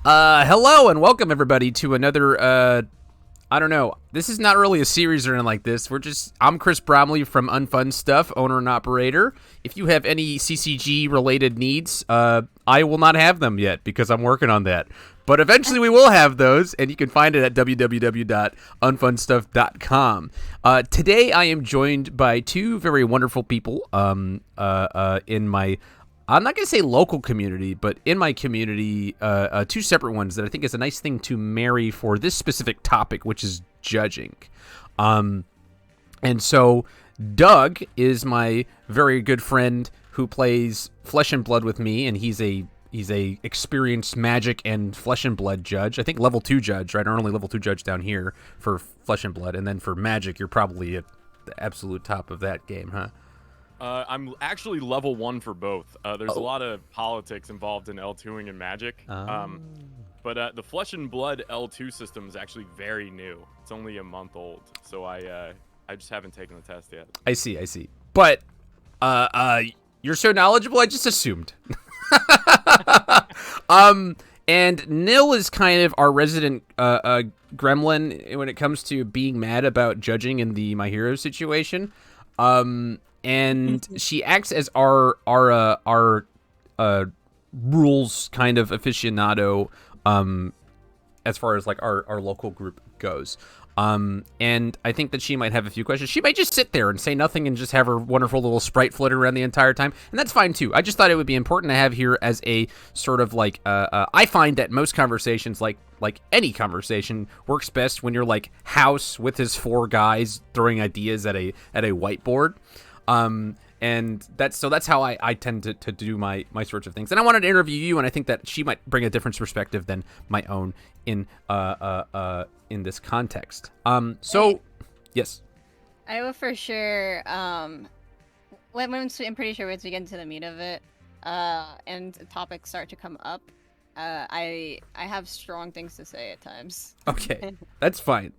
Hello and welcome everybody to another, I don't know, this is not really a series or anything like this. I'm Chris Bromley from UNFUNSTUFF, owner and operator. If you have any CCG related needs, I will not have them yet because I'm working on that. But eventually we will have those, and you can find it at www.unfunstuff.com. Today I am joined by two very wonderful people in my, I'm not going to say local community, but in my community, two separate ones that I think is a nice thing to marry for this specific topic, which is judging. And so Doug is my very good friend who plays Flesh and Blood with me, and he's a experienced magic and Flesh and Blood judge. I think level 2 judge, right? Or only level 2 judge down here for Flesh and Blood, and then for magic, you're probably at the absolute top of that game, huh? I'm actually level 1 for both. There's a lot of politics involved in L2ing and Magic. But the Flesh and Blood L2 system is actually very new. It's only a month old, so I just haven't taken the test yet. I see. But you're so knowledgeable, I just assumed. And Nil is kind of our resident gremlin when it comes to being mad about judging in the My Hero situation. And she acts as our rules kind of aficionado as far as like our local group goes. And I think that she might have a few questions. She might just sit there and say nothing and just have her wonderful little sprite floating around the entire time, and that's fine too. I just thought it would be important to have here as a sort of like I find that most conversations, like any conversation, works best when you're like House with his 4 guys throwing ideas at a whiteboard. And that's how I tend to do my sorts of things. And I wanted to interview you, and I think that she might bring a different perspective than my own in this context. Yes. I will for sure. I'm pretty sure once we get into the meat of it, and topics start to come up, I have strong things to say at times. Okay, that's fine.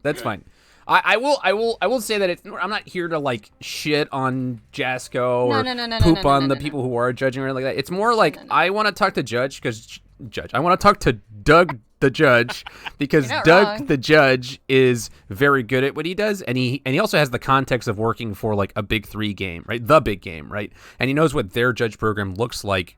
I will say that I'm not here to like shit on Jasco or poop on the people who are judging or anything like that. It's more like I want to talk to I want to talk to Doug the judge because Doug the judge is very good at what he does, and he also has the context of working for like a big 3 game, right? The big game, right? And he knows what their judge program looks like.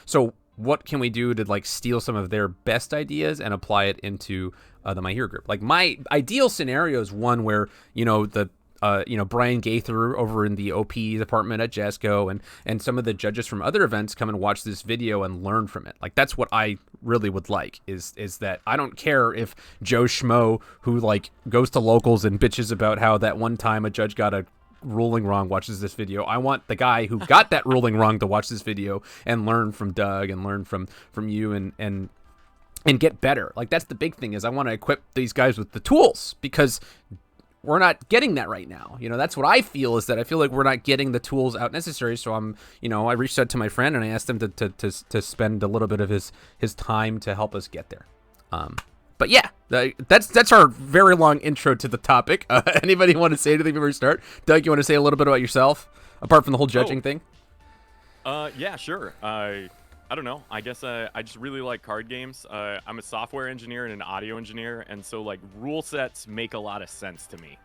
So what can we do to like steal some of their best ideas and apply it into the My Hero group? Like my ideal scenario is one where Brian Gaither over in the OP department at Jasco and some of the judges from other events come and watch this video and learn from it. Like that's what I really would like is that I don't care if Joe Schmo who like goes to locals and bitches about how that one time a judge got a ruling wrong watches this video. I want the guy who got that ruling wrong to watch this video and learn from Doug and learn from you and get better. Like that's the big thing is I want to equip these guys with the tools because we're not getting that right now. That's what I feel is that I feel like we're not getting the tools out necessary. So I reached out to my friend and I asked him to spend a little bit of his time to help us get there. But yeah, that's our very long intro to the topic. Anybody want to say anything before we start? Doug, you want to say a little bit about yourself, apart from the whole judging thing? Yeah, sure. I don't know. I guess I just really like card games. I'm a software engineer and an audio engineer, and so like rule sets make a lot of sense to me.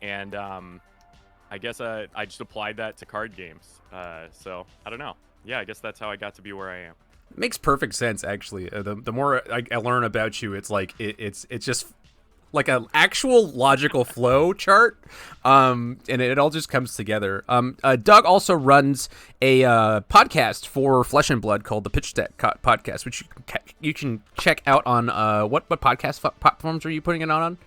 And I guess I just applied that to card games. So I don't know. Yeah, I guess that's how I got to be where I am. Makes perfect sense, actually. The more I learn about you, it's like it's just like an actual logical flow chart, and it all just comes together. Doug also runs a podcast for Flesh and Blood called the Pitch Deck Podcast, which you can check out on what podcast platforms are you putting it on?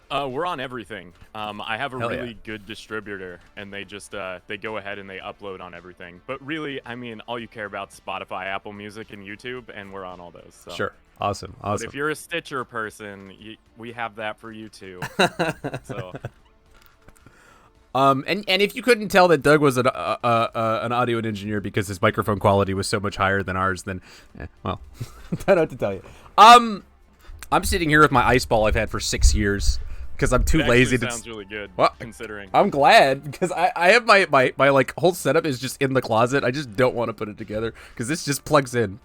We're on everything. I have a really good distributor, and they just they go ahead and they upload on everything. But really, I mean, all you care about is Spotify, Apple Music, and YouTube, and we're on all those. So. Sure. Awesome. But if you're a Stitcher person, we have that for you too. So. And if you couldn't tell that Doug was an audio engineer because his microphone quality was so much higher than ours, then, well, I don't know what to tell you. I'm sitting here with my ice ball I've had for 6 years. Because I'm too lazy to. Sounds really good, considering. I'm glad because I have my like whole setup is just in the closet. I just don't want to put it together because this just plugs in.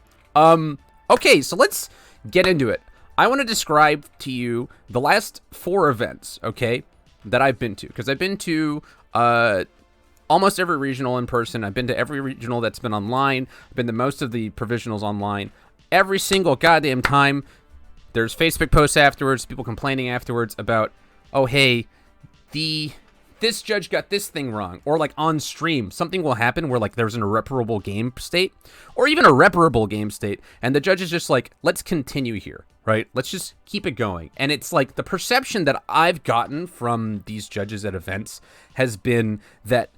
Okay, so let's get into it. I want to describe to you the last 4 events, okay, that I've been to. Because I've been to almost every regional in person. I've been to every regional that's been online. I've been to most of the provisionals online. Every single goddamn time, there's Facebook posts afterwards, people complaining afterwards about, oh, hey, this judge got this thing wrong. Or like on stream, something will happen where like there's an irreparable game state or even a reparable game state. And the judge is just like, let's continue here, right? Let's just keep it going. And it's like the perception that I've gotten from these judges at events has been that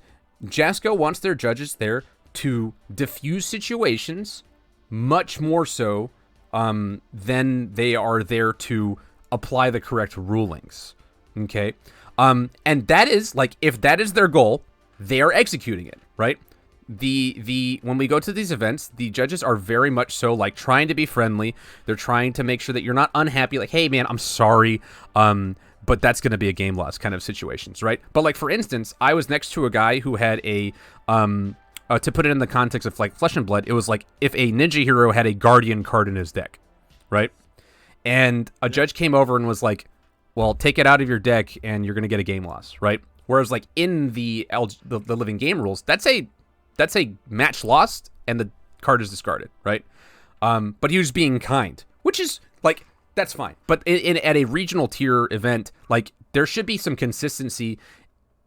JASCO wants their judges there to diffuse situations much more so than they are there to apply the correct rulings. Okay. And that is like, if that is their goal, they are executing it, right? When we go to these events, the judges are very much so like trying to be friendly. They're trying to make sure that you're not unhappy. Like, hey man, I'm sorry. But that's going to be a game loss kind of situations, right? But like, for instance, I was next to a guy who had to put it in the context of like Flesh and Blood, it was like if a ninja hero had a guardian card in his deck, right? And a judge came over and was like, well, take it out of your deck and you're going to get a game loss, right? Whereas like in the living game rules, that's a match lost and the card is discarded, right? But he was being kind, which is like, that's fine. But at a regional tier event, like there should be some consistency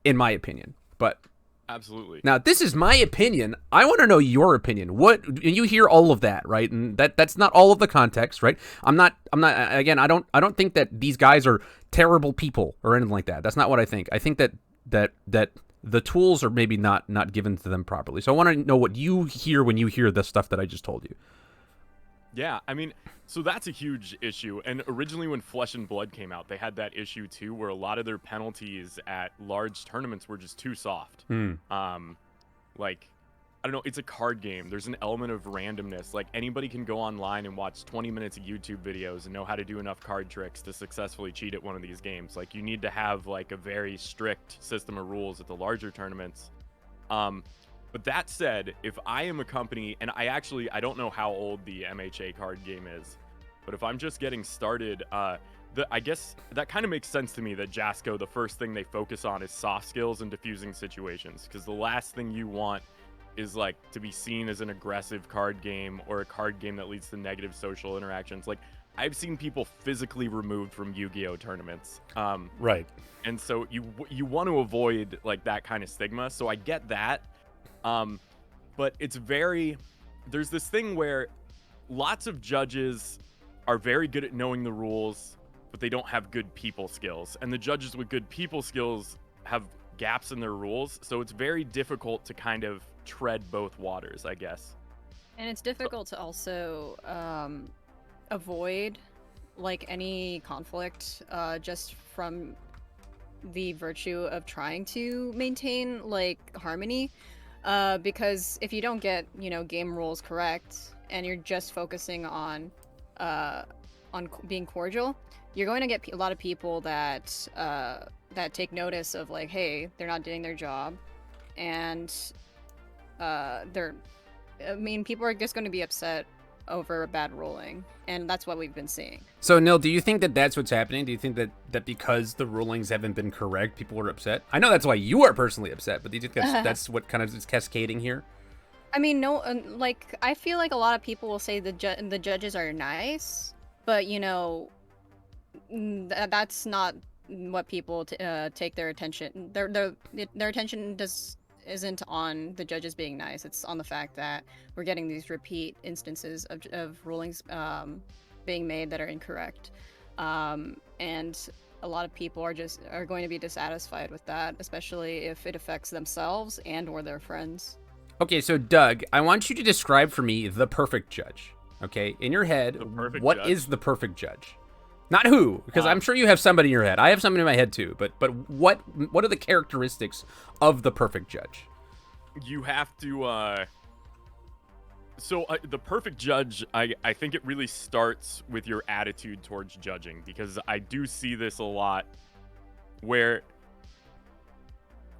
in my opinion. But absolutely. Now, this is my opinion. I want to know your opinion. You hear all of that, right? And that's not all of the context, right? I'm not again, I don't think that these guys are terrible people or anything like that. That's not what I think. I think that the tools are maybe not given to them properly. So I want to know what you hear when you hear the stuff that I just told you. Yeah, I mean, so that's a huge don't And originally when Flesh and Blood came out, they had that issue too, where a lot of their penalties at large tournaments were just too soft. Like, I don't know, it's a card game. There's an element of randomness. Like, anybody can go online and watch 20 minutes of YouTube videos and know how to do enough card tricks to successfully cheat at one of these games. Like, you need to have, like, a very strict system of rules at the larger tournaments. But that said, if I am a company, and I don't know how old the MHA card game is, but if I'm just getting started, I guess that kind of makes sense to me that JASCO, the first thing they focus on is soft skills and diffusing situations, because the last thing you want is like to be seen as an aggressive card game or a card game that leads to negative social interactions. Like, I've seen people physically removed from Yu-Gi-Oh tournaments. Right. And so you want to avoid like that kind of stigma. So I get that. But there's this thing where lots of judges are very good at knowing the rules, but they don't have good people skills. And the judges with good people skills have gaps in their rules. So it's very difficult to kind of tread both waters, I guess. And it's difficult to also avoid like any conflict just from the virtue of trying to maintain like harmony. Because if you don't get, game rules correct and you're just focusing on being cordial, you're going to get a lot of people that take notice of like, hey, they're not doing their job, and people are just going to be upset over a bad ruling, and that's what we've been seeing. So, Nil, do you think that that's what's happening? Do you think that because the rulings haven't been correct, people are upset? I know that's why you are personally upset, but do you think that's what kind of is cascading here? I mean, no, I feel like a lot of people will say the judges are nice, but, that's not what people take their attention. Their attention isn't on the judges being nice. It's on the fact that we're getting these repeat instances of rulings being made that are incorrect, and a lot of people are going to be dissatisfied with that, especially if it affects themselves and or their friends. Okay, so Doug, I want you to describe for me the perfect judge. Okay, in your head, what is the perfect judge? Not who, because I'm sure you have somebody in your head. I have somebody in my head too, but what are the characteristics of the perfect judge? You have to, the perfect judge, I think it really starts with your attitude towards judging, because I do see this a lot where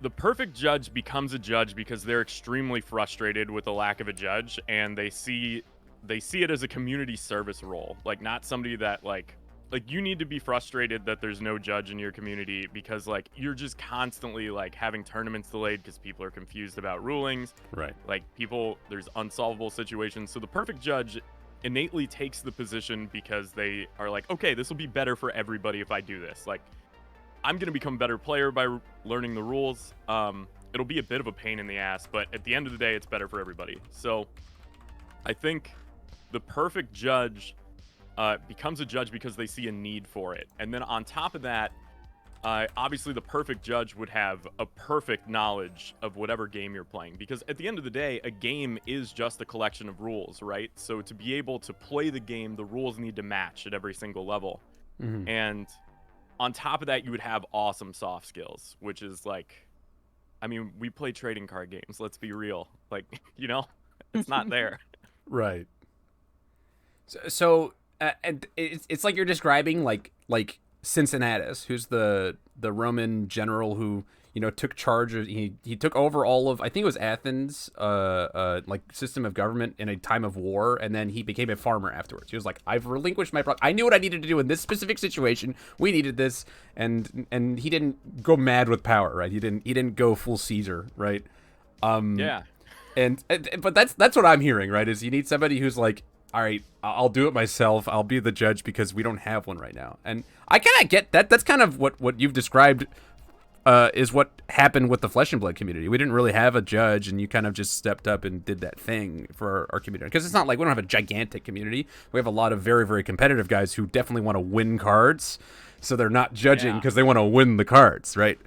the perfect judge becomes a judge because they're extremely frustrated with the lack of a judge, and they see they see it as a community service role, like not somebody that like you need to be frustrated that there's no judge in your community because like you're just constantly like having tournaments delayed because people are confused about rulings. Right. Like there's unsolvable situations. So the perfect judge innately takes the position because they are like, okay, this will be better for everybody if I do this. Like, I'm going to become a better player by learning the rules. It'll be a bit of a pain in the ass, but at the end of the day, it's better for everybody. So I think the perfect judge becomes a judge because they see a need for it. And then on top of that, obviously the perfect judge would have a perfect knowledge of whatever game you're playing. Because at the end of the day, a game is just a collection of rules, right? So to be able to play the game, the rules need to match at every single level. Mm-hmm. And on top of that, you would have awesome soft skills, which is like, I mean, we play trading card games. Let's be real. Like, you know, it's not there. Right. So and it's like you're describing like Cincinnatus, who's the Roman general who, you know, took charge of, he took over all of, I think it was Athens, like system of government in a time of war, and then he became a farmer afterwards. He was like, I've relinquished my I knew what I needed to do in this specific situation. We needed this, and he didn't go mad with power, right? He didn't go full Caesar, right? Yeah. But that's what I'm hearing, right? Is you need somebody who's like, all right, I'll do it myself. I'll be the judge because we don't have one right now. And I kind of get that. That's kind of what you've described is what happened with the Flesh and Blood community. We didn't really have a judge, and you kind of just stepped up and did that thing for our community. Because it's not like we don't have a gigantic community. We have a lot of very, very competitive guys who definitely want to win cards. So they're not judging because they want to win the cards, right?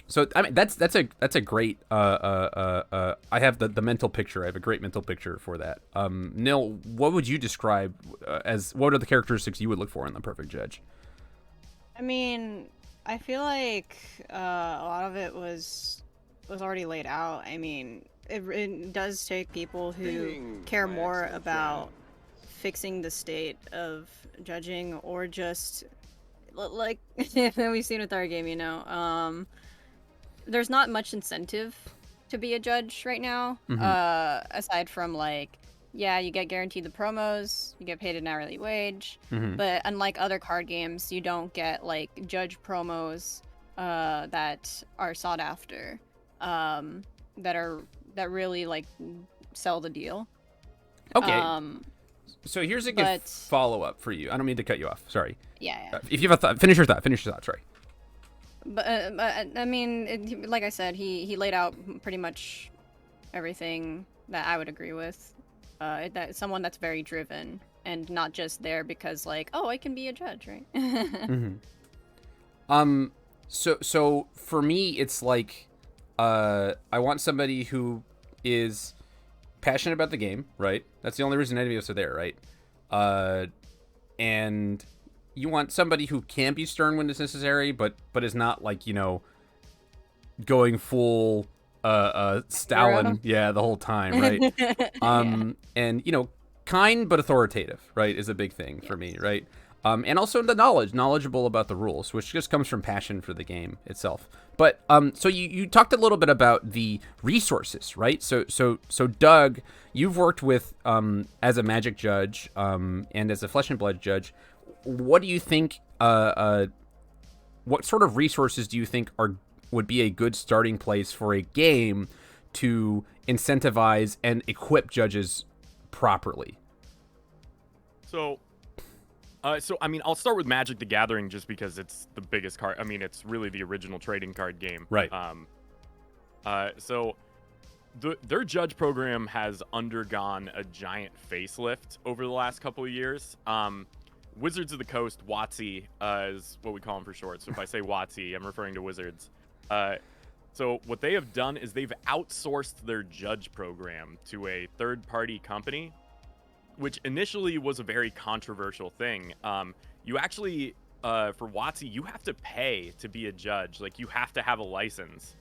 So I mean that's a great I have the mental picture. I have a great mental picture for that. Nil, what would you describe as, what are the characteristics you would look for in the perfect judge? I mean, I feel like a lot of it was already laid out. I mean, it does take people who care more about fixing the state of judging, or just like we've seen with our game, you know. There's not much incentive to be a judge right now, aside from like, yeah, you get guaranteed the promos, you get paid an hourly wage, but unlike other card games, you don't get like judge promos that are sought after, that really like sell the deal. Okay. So here's a good follow-up for you. I don't mean to cut you off. Sorry. Yeah. If you have a thought, finish your thought. Sorry. But I mean, like I said, he laid out pretty much everything that I would agree with. That someone that's very driven and not just there because like, oh, I can be a judge, right? So for me, it's like, I want somebody who is passionate about the game, right? That's the only reason any of us are there, right? And you want somebody who can be stern when it's necessary, but is not like, you know, going full Stalin, the whole time, right? And you know, kind but authoritative, right, is a big thing for me, right? And also the knowledgeable about the rules, which just comes from passion for the game itself. But so you talked a little bit about the resources, right? So Doug, you've worked with as a Magic judge and as a Flesh and Blood judge. What do you think? What sort of resources do you think would be a good starting place for a game to incentivize and equip judges properly? So I mean, I'll start with Magic: The Gathering just because it's the biggest card. I mean, it's really the original trading card game. Right. So their judge program has undergone a giant facelift over the last couple of years. Wizards of the Coast, WotC, is what we call them for short. So if I say WotC, I'm referring to Wizards. So what they have done is they've outsourced their judge program to a third-party company, which initially was a very controversial thing. You actually, for WotC, you have to pay to be a judge. Like, you have to have a license,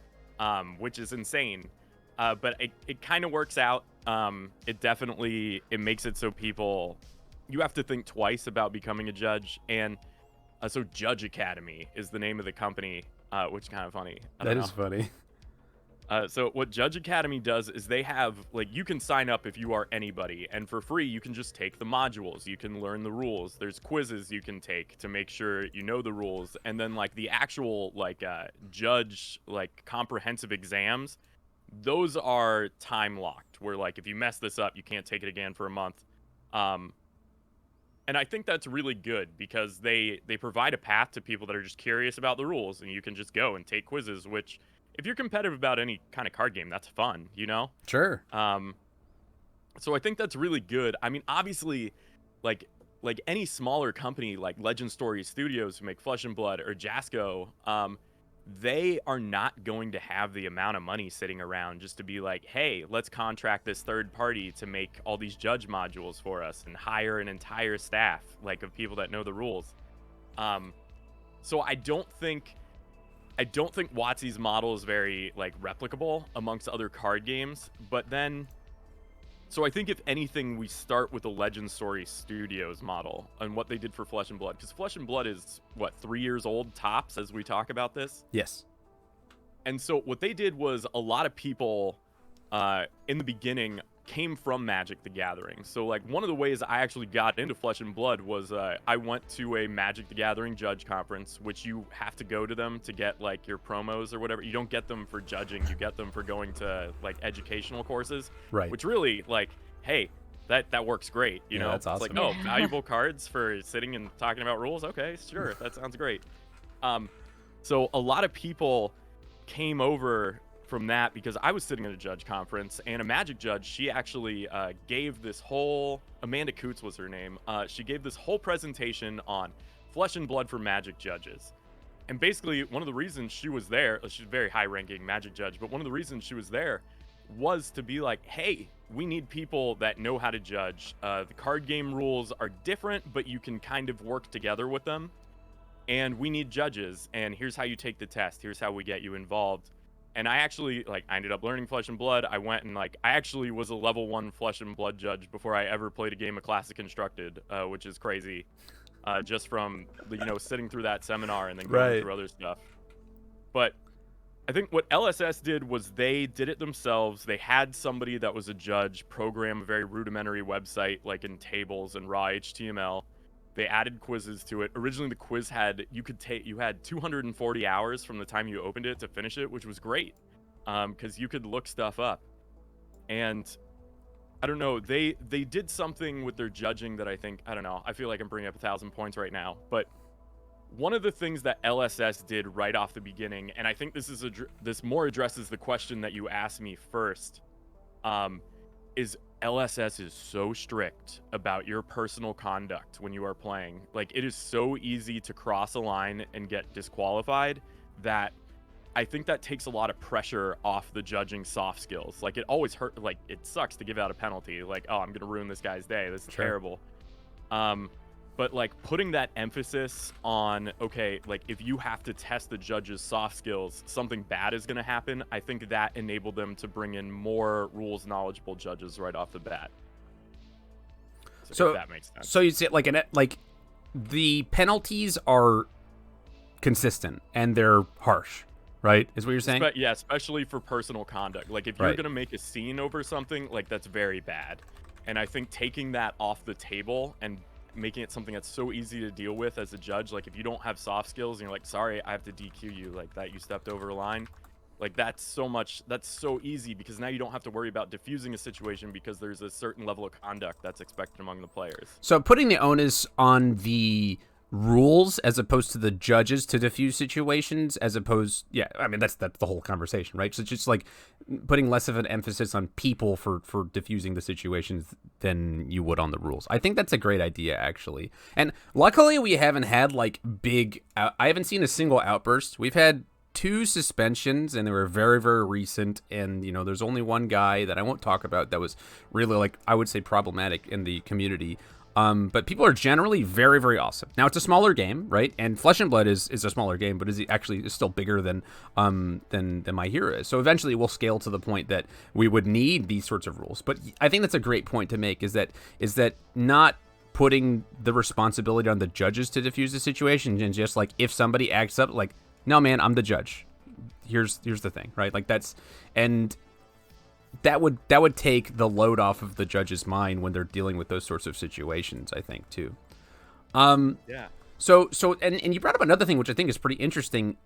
which is insane. But it kind of works out. It makes it so people, you have to think twice about becoming a judge. And so Judge Academy is the name of the company, which is kind of funny. That is funny. So what Judge Academy does is they have, like, you can sign up if you are anybody, and for free you can just take the modules. You can learn the rules. There's quizzes you can take to make sure you know the rules, and then like the actual like judge like comprehensive exams, those are time locked. Where like if you mess this up, you can't take it again for a month. And I think that's really good because they provide a path to people that are just curious about the rules, and you can just go and take quizzes, which if you're competitive about any kind of card game, that's fun, you know? Sure. So I think that's really good. I mean, obviously, like any smaller company like Legend Story Studios who make Flesh and Blood or Jasco, they are not going to have the amount of money sitting around just to be like, hey, let's contract this third party to make all these judge modules for us and hire an entire staff like of people that know the rules. So I don't think WotC's model is very like replicable amongst other card games, but then so I think if anything, we start with the Legend Story Studios model and what they did for Flesh and Blood, because Flesh and Blood is what, 3 years old tops as we talk about this. Yes. And so what they did was a lot of people in the beginning came from Magic the Gathering. So like one of the ways I actually got into Flesh and Blood was I went to a Magic the Gathering judge conference, which you have to go to them to get like your promos or whatever. You don't get them for judging, you get them for going to like educational courses. Right. Which really like, hey, that works great, you know? That's awesome. It's like, oh, valuable cards for sitting and talking about rules? Okay, sure, that sounds great. So a lot of people came over from that because I was sitting at a judge conference, and a Magic judge, she actually gave this whole, Amanda Coots was her name, she gave this whole presentation on Flesh and Blood for Magic judges. And basically one of the reasons she was there, she's a very high-ranking Magic judge, but one of the reasons she was there was to be like, hey, we need people that know how to judge. The card game rules are different, but you can kind of work together with them, and we need judges, and here's how you take the test, here's how we get you involved. And I actually, like, I ended up learning Flesh and Blood. I went and, like, I actually was a level 1 Flesh and Blood judge before I ever played a game of Classic Constructed, which is crazy, just from, you know, sitting through that seminar and then going through other stuff. But I think what LSS did was they did it themselves. They had somebody that was a judge program a very rudimentary website, like in tables and raw HTML. They added quizzes to it. Originally, the quiz had, you had 240 hours from the time you opened it to finish it, which was great, because you could look stuff up. And I don't know, they did something with their judging that I think, I don't know, I feel like I'm bringing up 1,000 points right now, but one of the things that LSS did right off the beginning, and I think this more addresses the question that you asked me first, is LSS is so strict about your personal conduct when you are playing. Like, it is so easy to cross a line and get disqualified that I think that takes a lot of pressure off the judging soft skills. Like, it always hurt, like, it sucks to give out a penalty. Like, oh, I'm gonna ruin this guy's day. This is terrible. But like putting that emphasis on, okay, like if you have to test the judge's soft skills, something bad is going to happen. I think that enabled them to bring in more rules knowledgeable judges right off the bat. So if that makes sense. So you say like the penalties are consistent and they're harsh, right? Is what you're saying? Yeah, especially for personal conduct. Like if you're going to make a scene over something, like that's very bad. And I think taking that off the table and making it something that's so easy to deal with as a judge, like if you don't have soft skills and you're like, sorry, I have to DQ you, like that, you stepped over a line, like that's so easy because now you don't have to worry about diffusing a situation because there's a certain level of conduct that's expected among the players. So putting the onus on the rules as opposed to the judges to diffuse situations, as opposed, I mean that's the whole conversation, right? So it's just like putting less of an emphasis on people for diffusing the situations than you would on the rules. I think that's a great idea, actually. And luckily we haven't had like big I haven't seen a single outburst. We've had 2 suspensions and they were very, very recent, and you know there's only one guy that I won't talk about that was really, like, I would say problematic in the community. But people are generally very, very awesome. Now, it's a smaller game, right? And Flesh and Blood is a smaller game, but is still bigger than My Hero is. So eventually we'll scale to the point that we would need these sorts of rules. But I think that's a great point to make, is that not putting the responsibility on the judges to diffuse the situation, and just like if somebody acts up, like, no, man, I'm the judge. here's the thing, right? Like and that would take the load off of the judge's mind when they're dealing with those sorts of situations, I think, too. Yeah. So and you brought up another thing which I think is pretty interesting,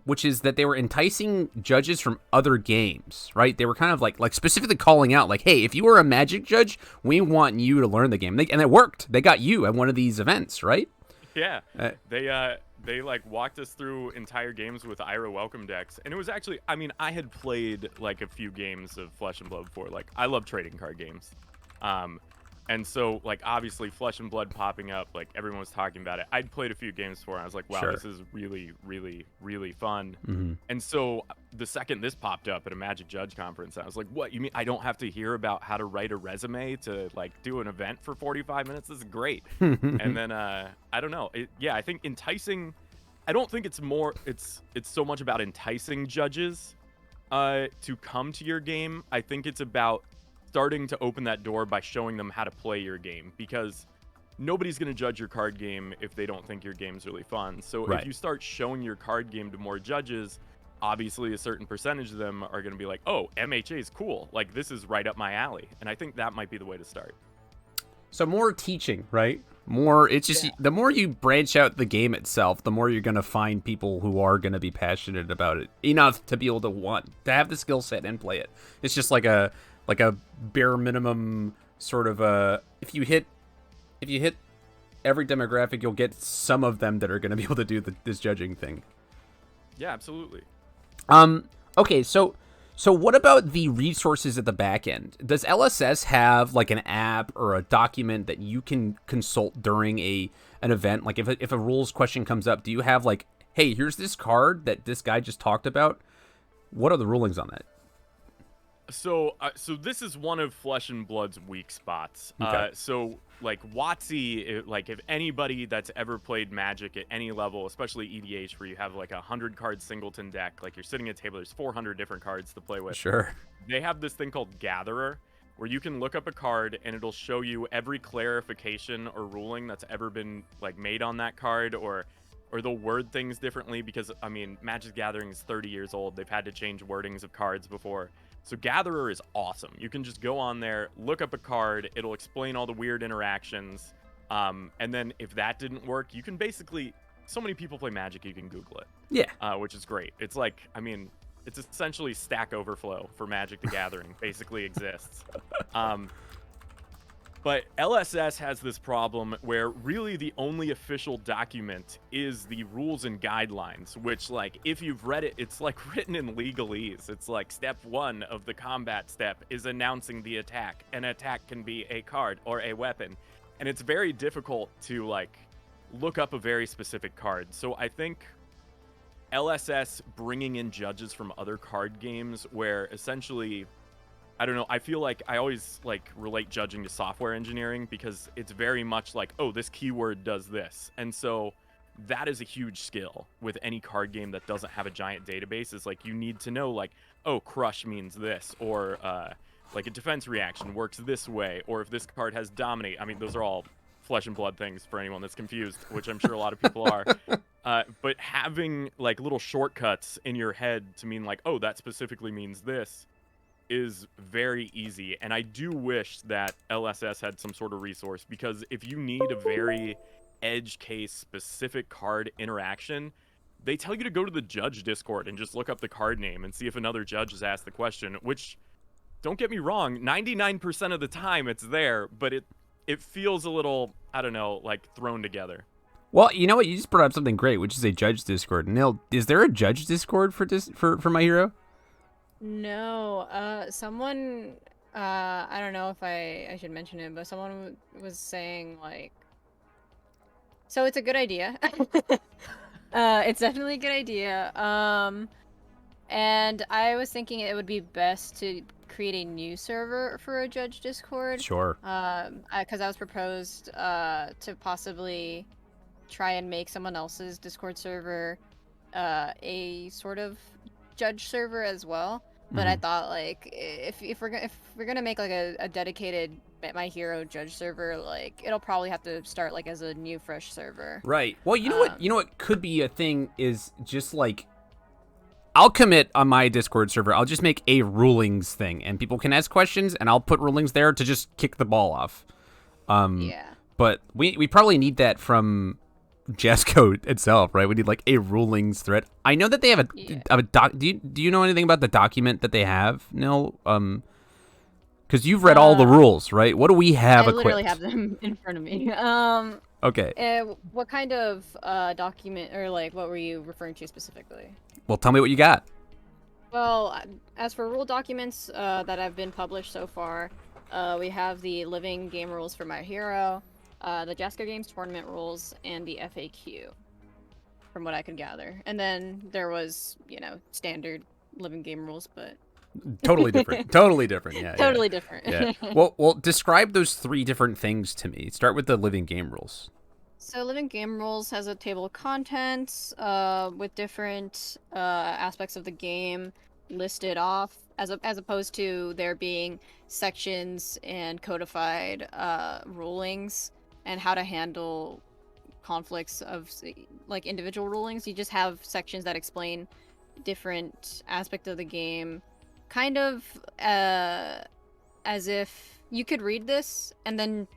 which is that they were enticing judges from other games, right? They were kind of like specifically calling out, like, hey, if you were a Magic judge, we want you to learn the game. And it worked. They got you at one of these events, right? Yeah. They like walked us through entire games with Ira welcome decks, and it was actually, I mean, I had played like a few games of Flesh and Blood before. Like, I love trading card games, and so like obviously Flesh and Blood popping up, like everyone was talking about it. I'd played a few games before, and I was like, wow, Sure. This is really, really, really fun. Mm-hmm. And so the second this popped up at a Magic Judge conference, I was like, what, you mean I don't have to hear about how to write a resume to like do an event for 45 minutes? This is great. And then I don't know. I think enticing, I don't think it's so much about enticing judges to come to your game. I think it's about starting to open that door by showing them how to play your game, because nobody's going to judge your card game if they don't think your game's really fun. So Right. if you start showing your card game to more judges, obviously a certain percentage of them are going to be like, oh, MHA is cool. Like, this is right up my alley. And I think that might be the way to start. So more teaching, right? More, it's just, the more you branch out the game itself, the more you're going to find people who are going to be passionate about it enough to be able to have the skill set and play it. It's just like a bare minimum sort of if you hit every demographic, you'll get some of them that are going to be able to do this judging thing. Yeah, absolutely. Okay, so what about the resources at the back end? Does LSS have like an app or a document that you can consult during an event? Like if a rules question comes up, do you have like, hey, here's this card that this guy just talked about? What are the rulings on that? So this is one of Flesh and Blood's weak spots. Okay. So like WotC, like if anybody that's ever played Magic at any level, especially EDH, where you have like 100 card singleton deck, like you're sitting at a table, there's 400 different cards to play with. Sure. They have this thing called Gatherer, where you can look up a card and it'll show you every clarification or ruling that's ever been like made on that card, or they'll word things differently, because I mean, Magic Gathering is 30 years old. They've had to change wordings of cards before. So Gatherer is awesome. You can just go on there, look up a card, it'll explain all the weird interactions, and then if that didn't work, you can basically, so many people play Magic, you can Google it. Yeah. Which is great. It's like, I mean, it's essentially Stack Overflow for Magic the Gathering, basically exists. But LSS has this problem where really the only official document is the rules and guidelines, which, like, if you've read it, it's like written in legalese. It's like step 1 of the combat step is announcing the attack. An attack can be a card or a weapon. And it's very difficult to, like, look up a very specific card. So I think LSS bringing in judges from other card games where essentially, I don't know, I feel like I always like relate judging to software engineering, because it's very much like, oh, this keyword does this. And so that is a huge skill with any card game that doesn't have a giant database. Is like, you need to know, like, oh, crush means this, or like a defense reaction works this way, or if this card has dominate. I mean, those are all Flesh and Blood things for anyone that's confused, which I'm sure a lot of people are. But having like little shortcuts in your head to mean like, oh, that specifically means this, is very easy. And I do wish that LSS had some sort of resource, because if you need a very edge case specific card interaction, they tell you to go to the judge Discord and just look up the card name and see if another judge has asked the question, which, don't get me wrong, 99% of the time it's there, but it feels a little, I don't know, like thrown together. Well, you know what? You just brought up something great, which is a judge Discord. Nil, is there a judge Discord for My Hero? No, someone, I don't know if I should mention it, but someone was saying, like, so it's a good idea. It's definitely a good idea. And I was thinking it would be best to create a new server for a judge Discord. Sure. Because I was proposed to possibly try and make someone else's Discord server a sort of judge server as well. But I thought, like, if we're gonna make like a dedicated My Hero judge server, like, it'll probably have to start like as a new fresh server. Right. Well, you know what could be a thing is just like I'll commit on my Discord server. I'll just make a rulings thing, and people can ask questions, and I'll put rulings there to just kick the ball off. Yeah. But we probably need that from Jasco itself, right? We need like a rulings thread. I know that they have a doc. Do you know anything about the document that they have, Nil? Because you've read all the rules, right? What do we have equipped? I literally have them in front of me. Okay. What kind of document, or like, what were you referring to specifically? Well, tell me what you got. Well, as for rule documents that have been published so far, we have the living game rules for My Hero, the Jasco Games tournament rules, and the FAQ, from what I could gather. And then there was, standard living game rules, but... Totally different. Totally different, yeah. Totally different. Yeah. Well, describe those 3 different things to me. Start with the living game rules. So living game rules has a table of contents with different aspects of the game listed off, as opposed to there being sections and codified rulings and how to handle conflicts of like individual rulings. You just have sections that explain different aspects of the game, kind of as if you could read this and then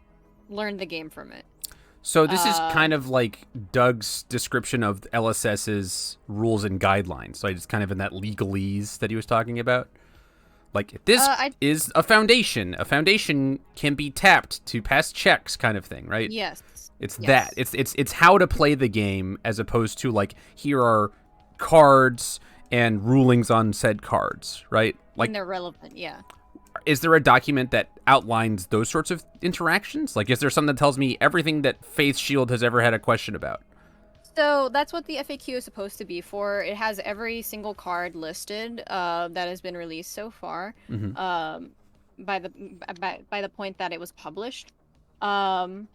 learn the game from it. So this is kind of like Doug's description of LSS's rules and guidelines. So it's kind of in that legalese that he was talking about. Like, this is a foundation. A foundation can be tapped to pass checks, kind of thing, right? Yes. It's that. It's how to play the game, as opposed to like, here are cards and rulings on said cards, right? Like, and they're relevant, yeah. Is there a document that outlines those sorts of interactions? Like, is there something that tells me everything that Faith Shield has ever had a question about? So that's what the FAQ is supposed to be for. It has every single card listed that has been released so far, by the point that it was published. The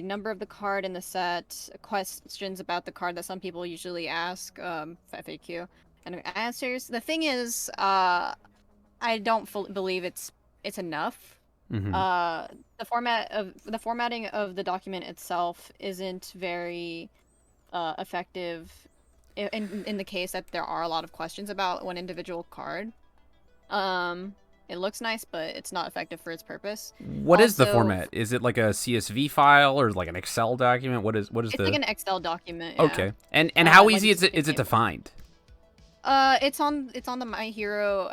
number of the card in the set, questions about the card that some people usually ask, FAQ, and answers. The thing is, I don't believe it's enough. The formatting of the document itself isn't very effective in the case that there are a lot of questions about one individual card. It looks nice, but it's not effective for its purpose. What is the format? Is it like a CSV file or like an Excel document? What is it's the... like an Excel document. Yeah. Okay. And how easy is it to find? It's on the My Hero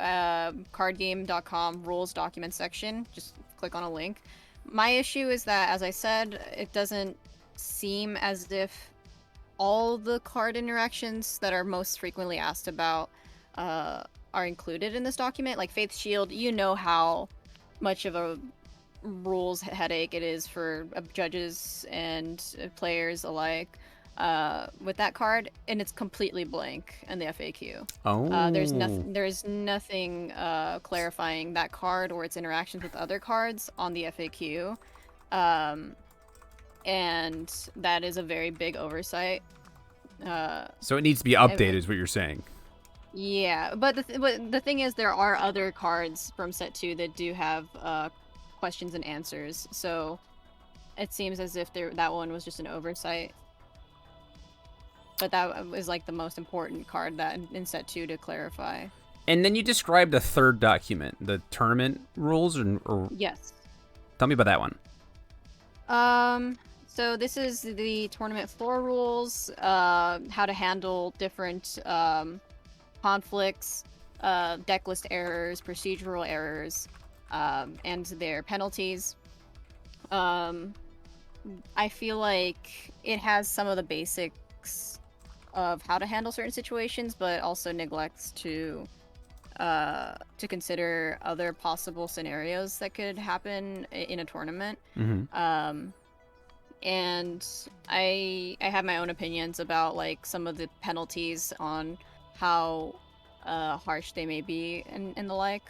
cardgame.com rules document section. Just click on a link. My issue is that, as I said, it doesn't seem as if all the card interactions that are most frequently asked about are included in this document. Like Faith Shield, you know how much of a rules headache it is for judges and players alike. With that card, and it's completely blank in the FAQ. There's nothing clarifying that card or its interactions with other cards on the FAQ, and that is a very big oversight. So it needs to be updated, is what you're saying. Yeah, but the thing is, there are other cards from set 2 that do have questions and answers. So it seems as if that one was just an oversight. But that was like the most important card that in set 2 to clarify. And then you described a third document, the tournament rules, or... Yes. Tell me about that one. So this is the tournament floor rules, how to handle different conflicts, deck list errors, procedural errors, and their penalties. I feel like it has some of the basics of how to handle certain situations, but also neglects to consider other possible scenarios that could happen in a tournament. And I have my own opinions about like some of the penalties on how harsh they may be and the like.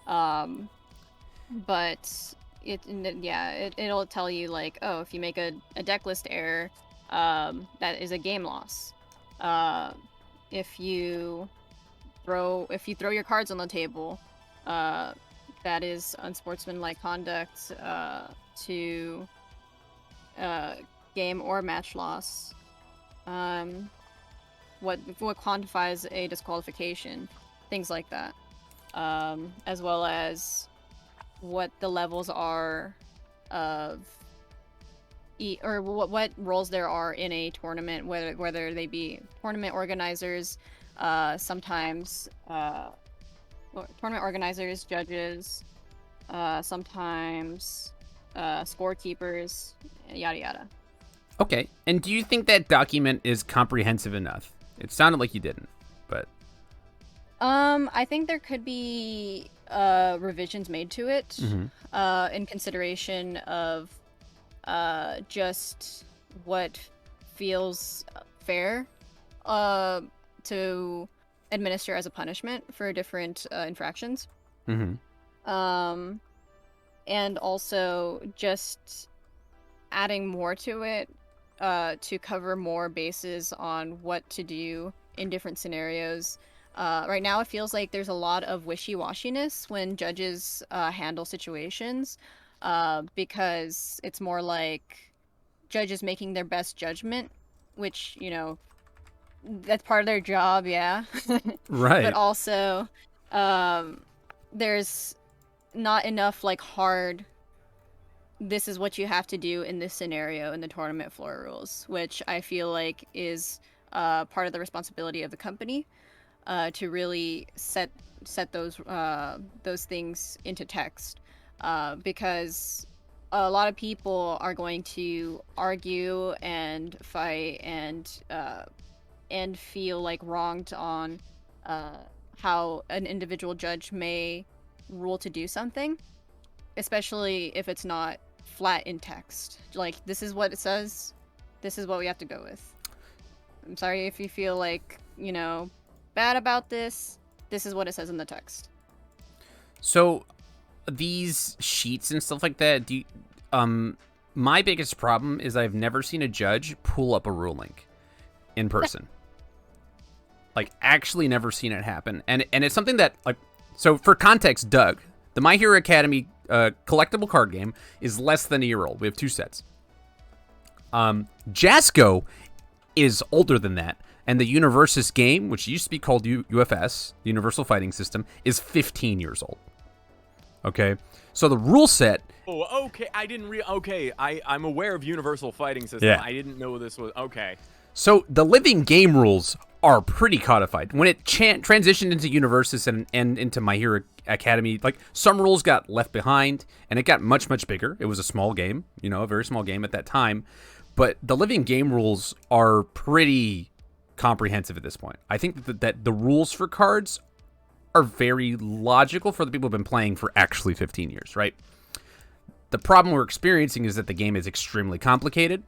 But it'll tell you like, oh, if you make a deck list error, that is a game loss. If you throw your cards on the table, that is unsportsmanlike conduct to game or match loss. what quantifies a disqualification, things like that, as well as what the levels are of or what roles there are in a tournament, whether they be tournament organizers, sometimes tournament organizers, judges, sometimes scorekeepers, yada yada. Okay, and do you think that document is comprehensive enough? It sounded like you didn't, but... I think there could be revisions made to it, in consideration of just what feels fair to administer as a punishment for different infractions. And also just adding more to it to cover more bases on what to do in different scenarios. Right now, it feels like there's a lot of wishy-washiness when judges handle situations, because it's more like judges making their best judgment, which, you know, that's part of their job, yeah. Right. But also, there's not enough, like, hard, this is what you have to do in this scenario in the tournament floor rules, which I feel like is part of the responsibility of the company. To really set those things into text, because a lot of people are going to argue and fight and feel like wronged on how an individual judge may rule to do something, especially if it's not flat in text. Like, this is what it says, this is what we have to go with. I'm sorry if you feel like, you know, bad about this is what it says in the text. So these sheets and stuff like that, do you, my biggest problem is I've never seen a judge pull up a ruling in person. Like, actually never seen it happen. And it's something that, like, so for context, Doug, the My Hero Academy collectible card game is less than a year old. We have 2 sets. Jasco is older than that. And the Universus game, which used to be called UFS, Universal Fighting System, is 15 years old. Okay? So the rule set... Oh, okay. I didn't Okay, I'm aware of Universal Fighting System. Yeah. I didn't know this was... Okay. So the living game rules are pretty codified. When it transitioned into Universus and into My Hero Academy, like, some rules got left behind, and it got much, much bigger. It was a small game, you know, a very small game at that time. But the living game rules are pretty... comprehensive at this point. I think that the rules for cards are very logical for the people who've been playing for actually 15 years, right? The problem we're experiencing is that the game is extremely complicated,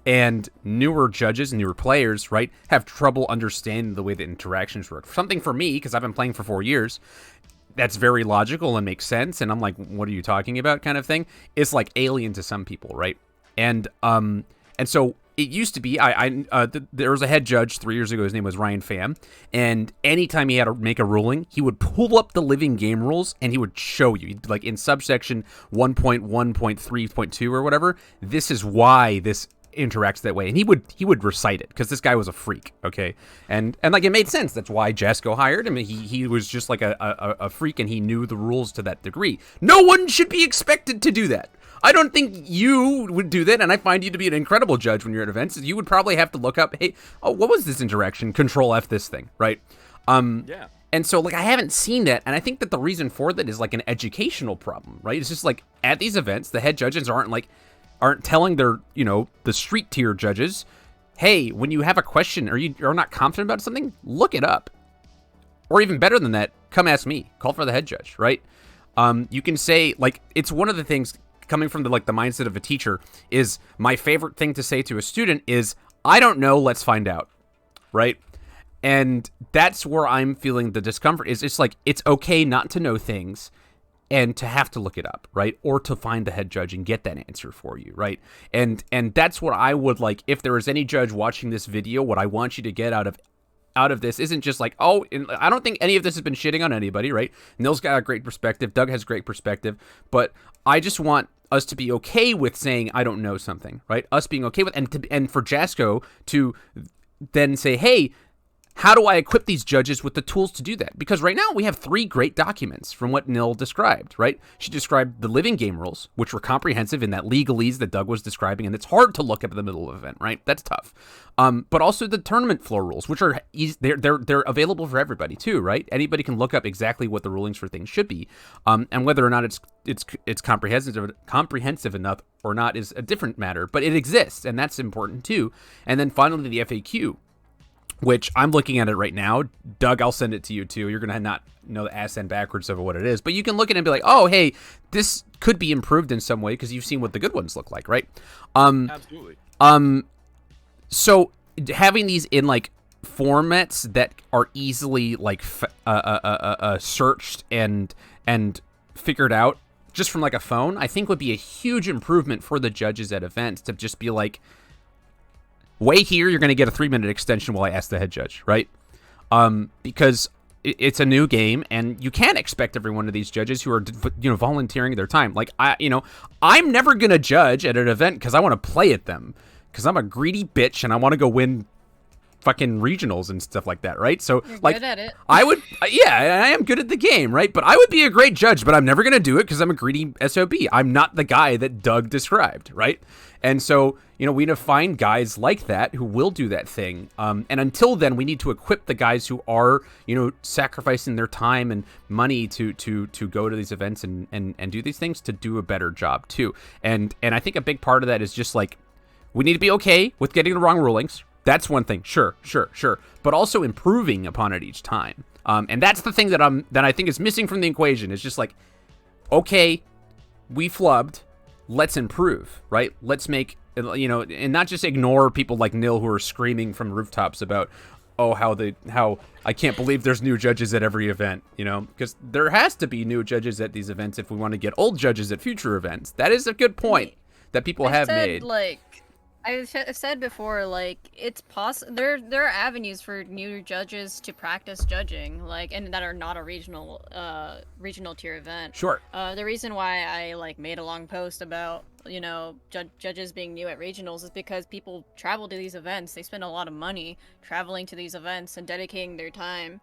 and newer judges, newer players, right, have trouble understanding the way that interactions work. Something for me, because I've been playing for 4 years, that's very logical and makes sense, and I'm like, what are you talking about, kind of thing, is like alien to some people, right? And so it used to be, there was a head judge 3 years ago, his name was Ryan Pham, and anytime he had to make a ruling, he would pull up the living game rules, and he would show you, like in subsection 1.1.3.2 or whatever, this is why this interacts that way, and he would recite it, because this guy was a freak, okay? And like, it made sense, that's why Jasco hired him. He was just like a freak, and he knew the rules to that degree. No one should be expected to do that. I don't think you would do that, and I find you to be an incredible judge when you're at events. You would probably have to look up, hey, oh, what was this interaction? Control F this thing, right? Yeah. And so, like, I haven't seen that, and I think that the reason for that is, like, an educational problem, right? It's just, like, at these events, the head judges aren't telling their, you know, the street tier judges, hey, when you have a question or you're not confident about something, look it up. Or even better than that, come ask me. Call for the head judge, right? You can say, like, it's one of the things... coming from the mindset of a teacher, is my favorite thing to say to a student is, I don't know, let's find out, right? And that's where I'm feeling the discomfort, is it's like, it's okay not to know things and to have to look it up, right? Or to find the head judge and get that answer for you, right? And that's what I would like, if there is any judge watching this video, what I want you to get out of this isn't just like, oh, I don't think any of this has been shitting on anybody, right? Nil's got a great perspective. Doug has great perspective. But I just want us to be okay with saying, I don't know something, right? Us being okay with, and for Jasco to then say, hey, how do I equip these judges with the tools to do that? Because right now we have 3 great documents from what Nil described, right? She described the living game rules, which were comprehensive in that legalese that Doug was describing, and it's hard to look up in the middle of an event, right? That's tough. But also the tournament floor rules, which are they're available for everybody too, right? Anybody can look up exactly what the rulings for things should be, and whether or not it's comprehensive enough or not is a different matter. But it exists, and that's important too. And then finally the FAQ, which I'm looking at it right now. Doug, I'll send it to you too. You're going to not know the ass end backwards of what it is, but you can look at it and be like, oh, hey, this could be improved in some way because you've seen what the good ones look like, right? Absolutely. So having these in like formats that are easily like searched and figured out just from like a phone, I think would be a huge improvement for the judges at events to just be like, wait here, you're going to get a 3-minute extension while I ask the head judge, right? Because it's a new game, and you can't expect every one of these judges who are, volunteering their time. Like, I'm never going to judge at an event because I want to play at them, because I'm a greedy bitch and I want to go win fucking regionals and stuff like that, right? So, You're like, good at it. I would, I am good at the game, right? But I would be a great judge, but I'm never going to do it because I'm a greedy SOB. I'm not the guy that Doug described, right? And so, we need to find guys like that who will do that thing. And until then, we need to equip the guys who are, sacrificing their time and money to go to these events and do these things to do a better job too. And I think a big part of that is just like, we need to be okay with getting the wrong rulings. That's one thing. Sure. But also improving upon it each time. And that's the thing that I think is missing from the equation. It's just like, okay, we flubbed. Let's improve, right? Let's make, and not just ignore people like Nil who are screaming from rooftops about, how I can't believe there's new judges at every event, because there has to be new judges at these events if we want to get old judges at future events. That is a good point that people have made. Like, I've said before, like, it's possible. There are avenues for new judges to practice judging, like, and that are not a regional tier event. Sure. The reason why I made a long post about judges being new at regionals is because people travel to these events. They spend a lot of money traveling to these events and dedicating their time,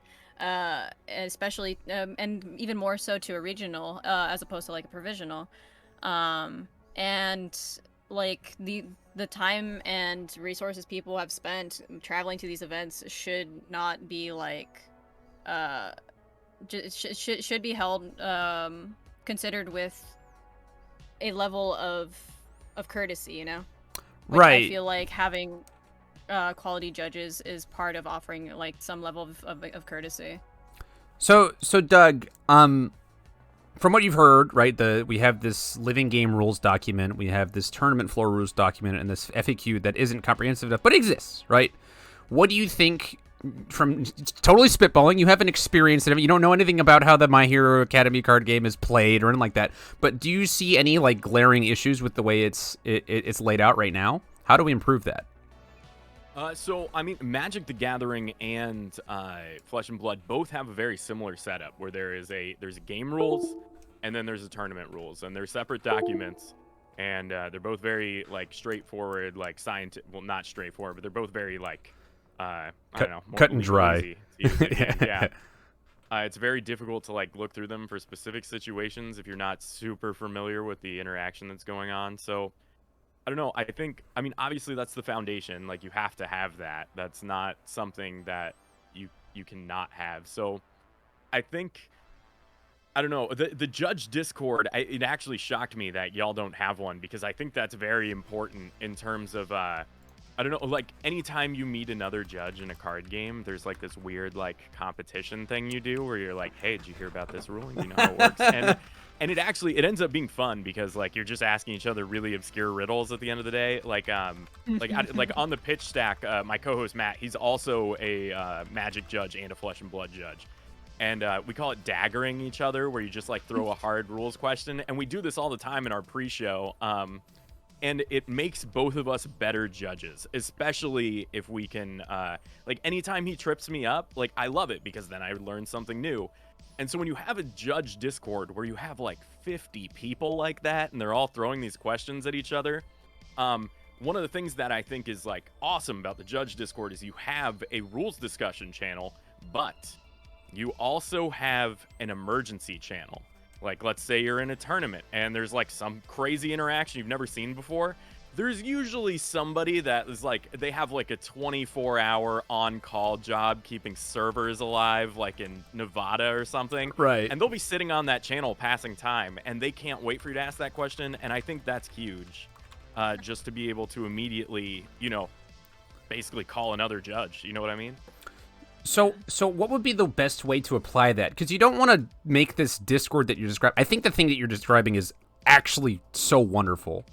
especially and even more so to a regional as opposed to like a provisional, and like the time and resources people have spent traveling to these events should not be like should be held considered with a level of courtesy, Right. I feel like having quality judges is part of offering like some level of courtesy. So Doug, from what you've heard, right, we have this living game rules document, we have this tournament floor rules document, and this FAQ that isn't comprehensive enough, but exists, right? What do you think, from totally spitballing, you haven't experienced it, you don't know anything about how the My Hero Academy card game is played or anything like that, but do you see any like glaring issues with the way it's laid out right now? How do we improve that? So, I mean, Magic the Gathering and Flesh and Blood both have a very similar setup where there's game rules and then there's a tournament rules, and they're separate documents, and they're both very like straightforward, like well, not straightforward, but they're both very like I don't know, more cut and dry. Yeah. It's very difficult to like look through them for specific situations if you're not super familiar with the interaction that's going on. So I don't know. I mean, obviously that's the foundation. Like, you have to have that. That's not something that you cannot have. So I think, I don't know, the judge Discord, it actually shocked me that y'all don't have one, because I think that's very important in terms of, I don't know, like, anytime you meet another judge in a card game, there's like this weird like competition thing you do where you're like, hey, did you hear about this ruling? Do you know how it works? And it ends up being fun because like you're just asking each other really obscure riddles at the end of the day. Like like on the pitch stack, my co-host Matt, he's also a Magic judge and a Flesh and Blood judge, and we call it daggering each other, where you just like throw a hard rules question, and we do this all the time in our pre-show. And it makes both of us better judges, especially if we can, like, anytime he trips me up, like, I love it because then I learn something new. And so when you have a judge Discord where you have like 50 people like that and they're all throwing these questions at each other, one of the things that I think is like awesome about the Judge Discord is you have a rules discussion channel, but you also have an emergency channel. Like, let's say you're in a tournament and there's like some crazy interaction you've never seen before. There's usually somebody that is like, they have like a 24-hour on-call job keeping servers alive, like in Nevada or something. Right. And they'll be sitting on that channel passing time, and they can't wait for you to ask that question. And I think that's huge, just to be able to immediately, basically call another judge. You know what I mean? So what would be the best way to apply that? Because you don't want to make this Discord that you're describing. I think the thing that you're describing is actually so wonderful.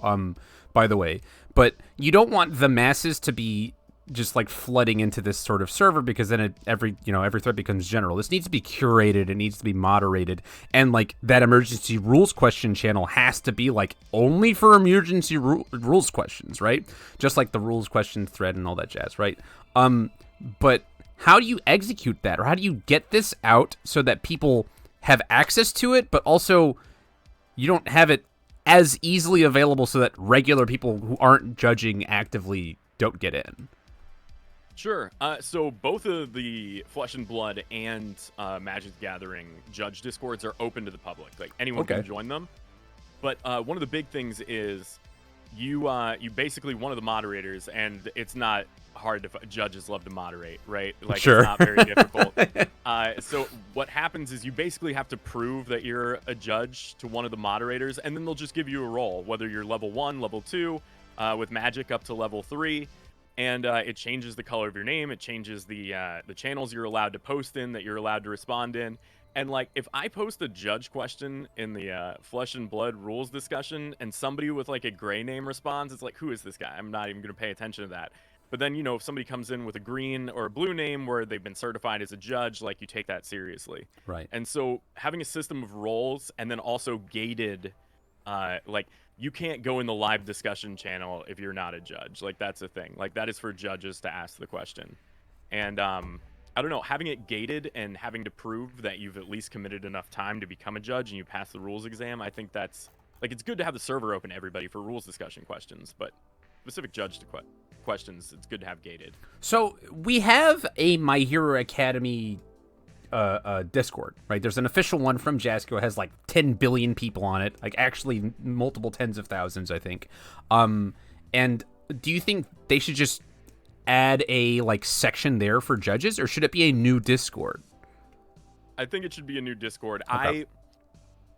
By the way, but you don't want the masses to be just like flooding into this sort of server, because then every thread becomes general. This needs to be curated. It needs to be moderated, and like that emergency rules question channel has to be like only for emergency rules questions, right? Just like the rules question thread and all that jazz, right? But how do you execute that, or how do you get this out so that people have access to it, but also you don't have it as easily available so that regular people who aren't judging actively don't get in? Sure. So both of the Flesh and Blood and Magic the Gathering Judge Discords are open to the public. Like, anyone can join them. But one of the big things is you basically one of the moderators, and it's not hard to judges love to moderate, right? Like, sure. It's not very difficult. So what happens is you basically have to prove that you're a judge to one of the moderators, and then they'll just give you a role, whether you're level 1, level 2, with Magic up to level 3, and it changes the color of your name. It changes the channels you're allowed to post in, that you're allowed to respond in. And like, if I post a judge question in the Flesh and Blood rules discussion, and somebody with like a gray name responds, it's like, who is this guy? I'm not even going to pay attention to that. But then, if somebody comes in with a green or a blue name where they've been certified as a judge, like, you take that seriously. Right. And so having a system of roles, and then also gated, like, you can't go in the live discussion channel if you're not a judge. Like, that's a thing. Like, that is for judges to ask the question. And I don't know, having it gated and having to prove that you've at least committed enough time to become a judge and you pass the rules exam, I think that's, like, it's good to have the server open to everybody for rules discussion questions, but specific judge questions, it's good to have gated. So we have a My Hero Academy Discord, right? There's an official one from Jasco. It has like 10 billion people on it, like actually multiple tens of thousands, I think. And do you think they should just add a like section there for judges, or should it be a new Discord? I think it should be a new Discord. Okay.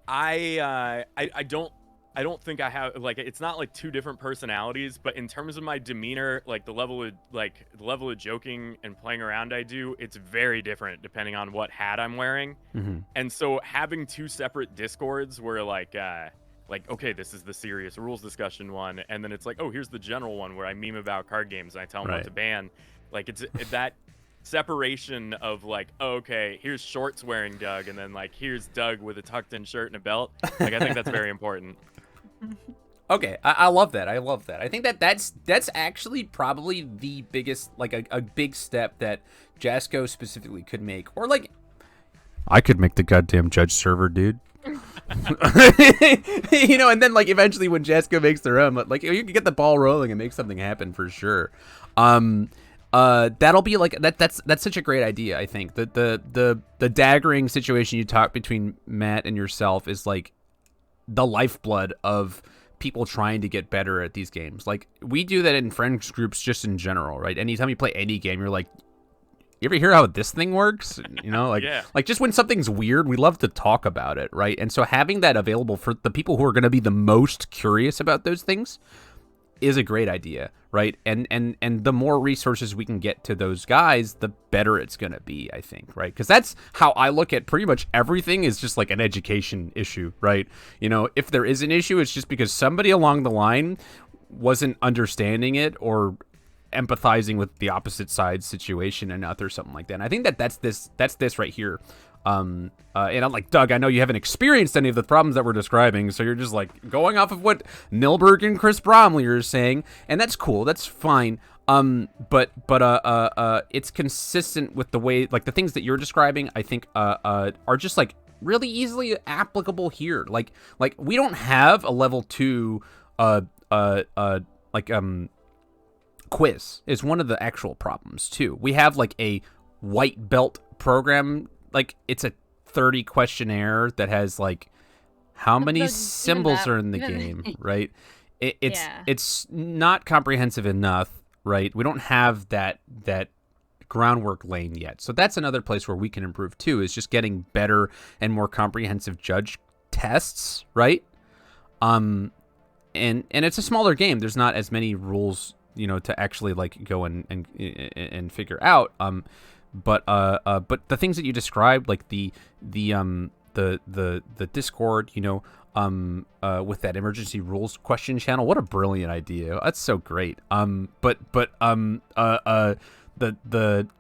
I don't think I have, like, it's not like two different personalities, but in terms of my demeanor, like the level of joking and playing around I do, it's very different depending on what hat I'm wearing. Mm-hmm. And so having two separate Discords where like, okay, this is the serious rules discussion one, and then it's like, oh, here's the general one where I meme about card games and I tell them what to ban. Like, it's that separation of like, oh, okay, here's shorts wearing Doug, and then like, here's Doug with a tucked in shirt and a belt. Like, I think that's very important. Okay, I love that. I think that's actually probably the biggest, like a big step that Jasco specifically could make. Or like, I could make the goddamn judge server, dude. And then like eventually when Jasco makes their own, like, you can get the ball rolling and make something happen for sure. That'll be like that's such a great idea. I think that the daggering situation you talk between Matt and yourself is like the lifeblood of people trying to get better at these games. Like, we do that in friends groups just in general, right? Anytime you play any game, you're like, you ever hear how this thing works? Like, yeah. Like just when something's weird, we love to talk about it, right? And so having that available for the people who are going to be the most curious about those things is a great idea, right? And the more resources we can get to those guys, the better it's going to be, I think, right? Because that's how I look at pretty much everything, is just like an education issue, right? If there is an issue, it's just because somebody along the line wasn't understanding it or empathizing with the opposite side's situation enough or something like that. And I think that's this right here. And I'm like, Doug, I know you haven't experienced any of the problems that we're describing, so you're just like going off of what Nilmerg and Chris Bromley are saying, and that's cool, that's fine. But it's consistent with the way, like, the things that you're describing, I think, are just like really easily applicable here. Like we don't have a level 2, quiz is one of the actual problems too. We have like a white belt program, like it's a 30 questionnaire that has like how many symbols are in the game, right? It's not comprehensive enough, right? We don't have that groundwork laying yet. So that's another place where we can improve too, is just getting better and more comprehensive judge tests, right? And it's a smaller game. There's not as many rules, to actually like go and figure out. But the things that you described, like the Discord, with that emergency rules question channel, what a brilliant idea. That's so great. The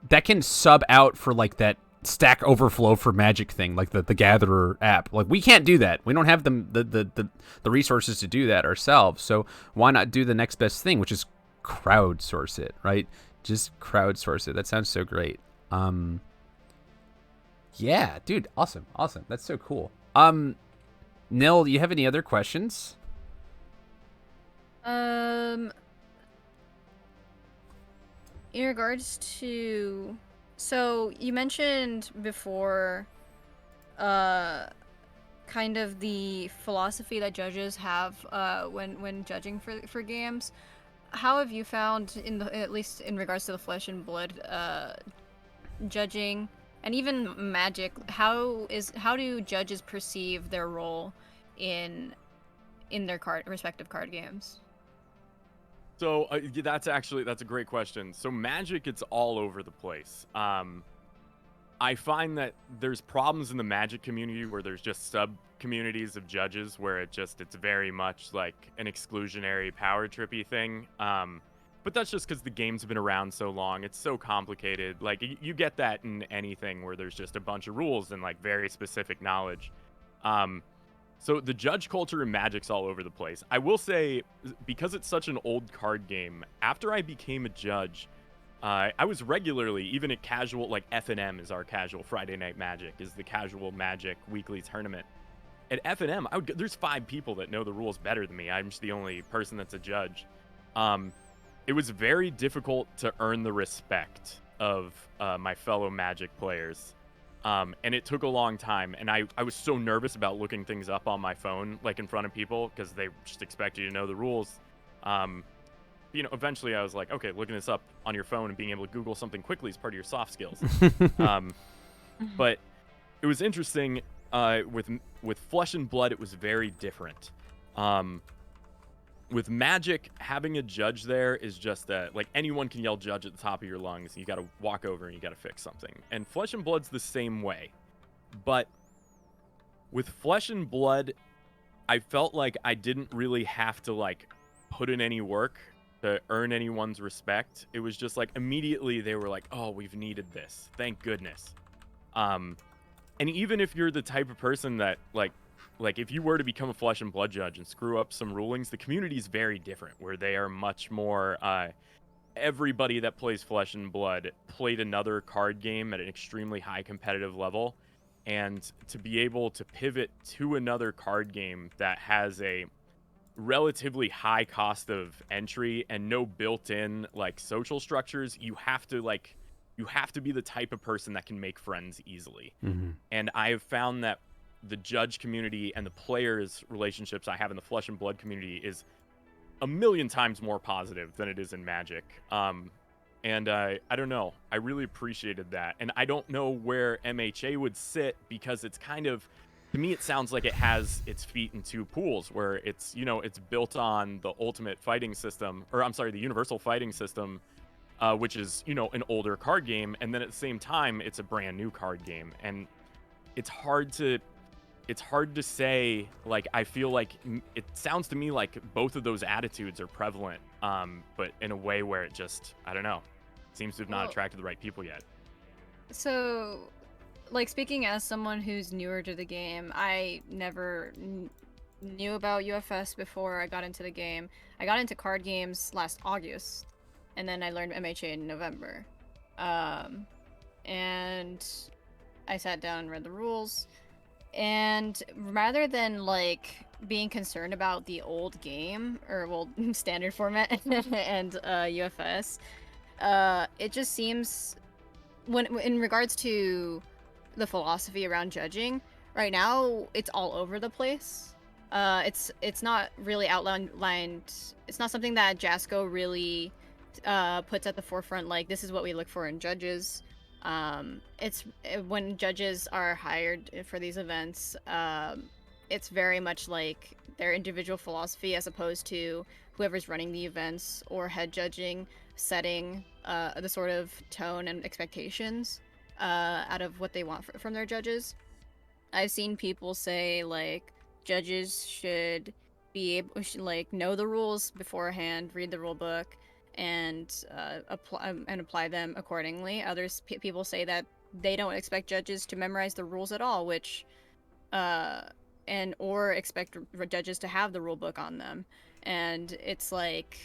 that can sub out for like that Stack Overflow for Magic thing, like the Gatherer app. Like we can't do that. We don't have the resources to do that ourselves. So why not do the next best thing, which is crowdsource it, right? Just crowdsource it. That sounds so great. Yeah, dude, awesome. That's so cool. Nil, do you have any other questions? In regards to, so you mentioned before, kind of the philosophy that judges have when judging for games. How have you found, at least in regards to the Flesh and Blood judging, and even Magic, how do judges perceive their role in their respective card games? So that's a great question. So Magic, it's all over the place. I find that there's problems in the Magic community where there's just sub-communities of judges where it's very much like an exclusionary power trippy thing. But that's just because the game's been around so long. It's so complicated. Like, you get that in anything where there's just a bunch of rules and, like, very specific knowledge. So the judge culture in Magic's all over the place. I will say, because it's such an old card game, after I became a judge, I was regularly, even at casual, like F&M is our casual Friday Night Magic, is the casual Magic weekly tournament. At F&M, there's 5 people that know the rules better than me. I'm just the only person that's a judge. It was very difficult to earn the respect of my fellow Magic players. And it took a long time. And I was so nervous about looking things up on my phone, like in front of people, because they just expect you to know the rules. Eventually I was like, okay, looking this up on your phone and being able to Google something quickly is part of your soft skills. But it was interesting. With Flesh and Blood, it was very different. With Magic, having a judge there is just like anyone can yell judge at the top of your lungs. You got to walk over and you got to fix something. And Flesh and Blood's the same way. But with Flesh and Blood, I felt like I didn't really have to like put in any work to earn anyone's respect. It was just like immediately they were like, oh, we've needed this. Thank goodness. And even if you're the type of person that like if you were to become a Flesh and Blood judge and screw up some rulings, the community is very different, where they are much more, everybody that plays Flesh and Blood played another card game at an extremely high competitive level. And to be able to pivot to another card game that has a relatively high cost of entry and no built-in like social structures, you have to be the type of person that can make friends easily. Mm-hmm. And I have found that the judge community and the players' relationships I have in the Flesh and Blood community is a million times more positive than it is in Magic. And I don't know. I really appreciated that. And I don't know where MHA would sit, because it's kind of, to me, it sounds like it has its feet in 2 pools, where it's, it's built on the Ultimate Fighting System, the Universal Fighting System, which is, an older card game. And then at the same time, it's a brand new card game. And it's hard to say. Like, I feel like it sounds to me like both of those attitudes are prevalent, but in a way where it just, I don't know, seems to have not attracted the right people yet. So, like, speaking as someone who's newer to the game, I never knew about UFS before I got into the game. I got into card games last August, and then I learned MHA in November. And I sat down and read the rules. And rather than like being concerned about the old game or well standard format and UFS, it just seems when in regards to the philosophy around judging right now, it's all over the place. It's not really outlined. It's not something that Jasco really puts at the forefront. Like, this is what we look for in judges. It's when judges are hired for these events. It's very much like their individual philosophy, as opposed to whoever's running the events or head judging setting the sort of tone and expectations out of what they want from their judges. I've seen people say like judges should be able should like know the rules beforehand, read the rule book, and apply them accordingly. Others people say that they don't expect judges to memorize the rules at all, which or expect judges to have the rule book on them. And it's like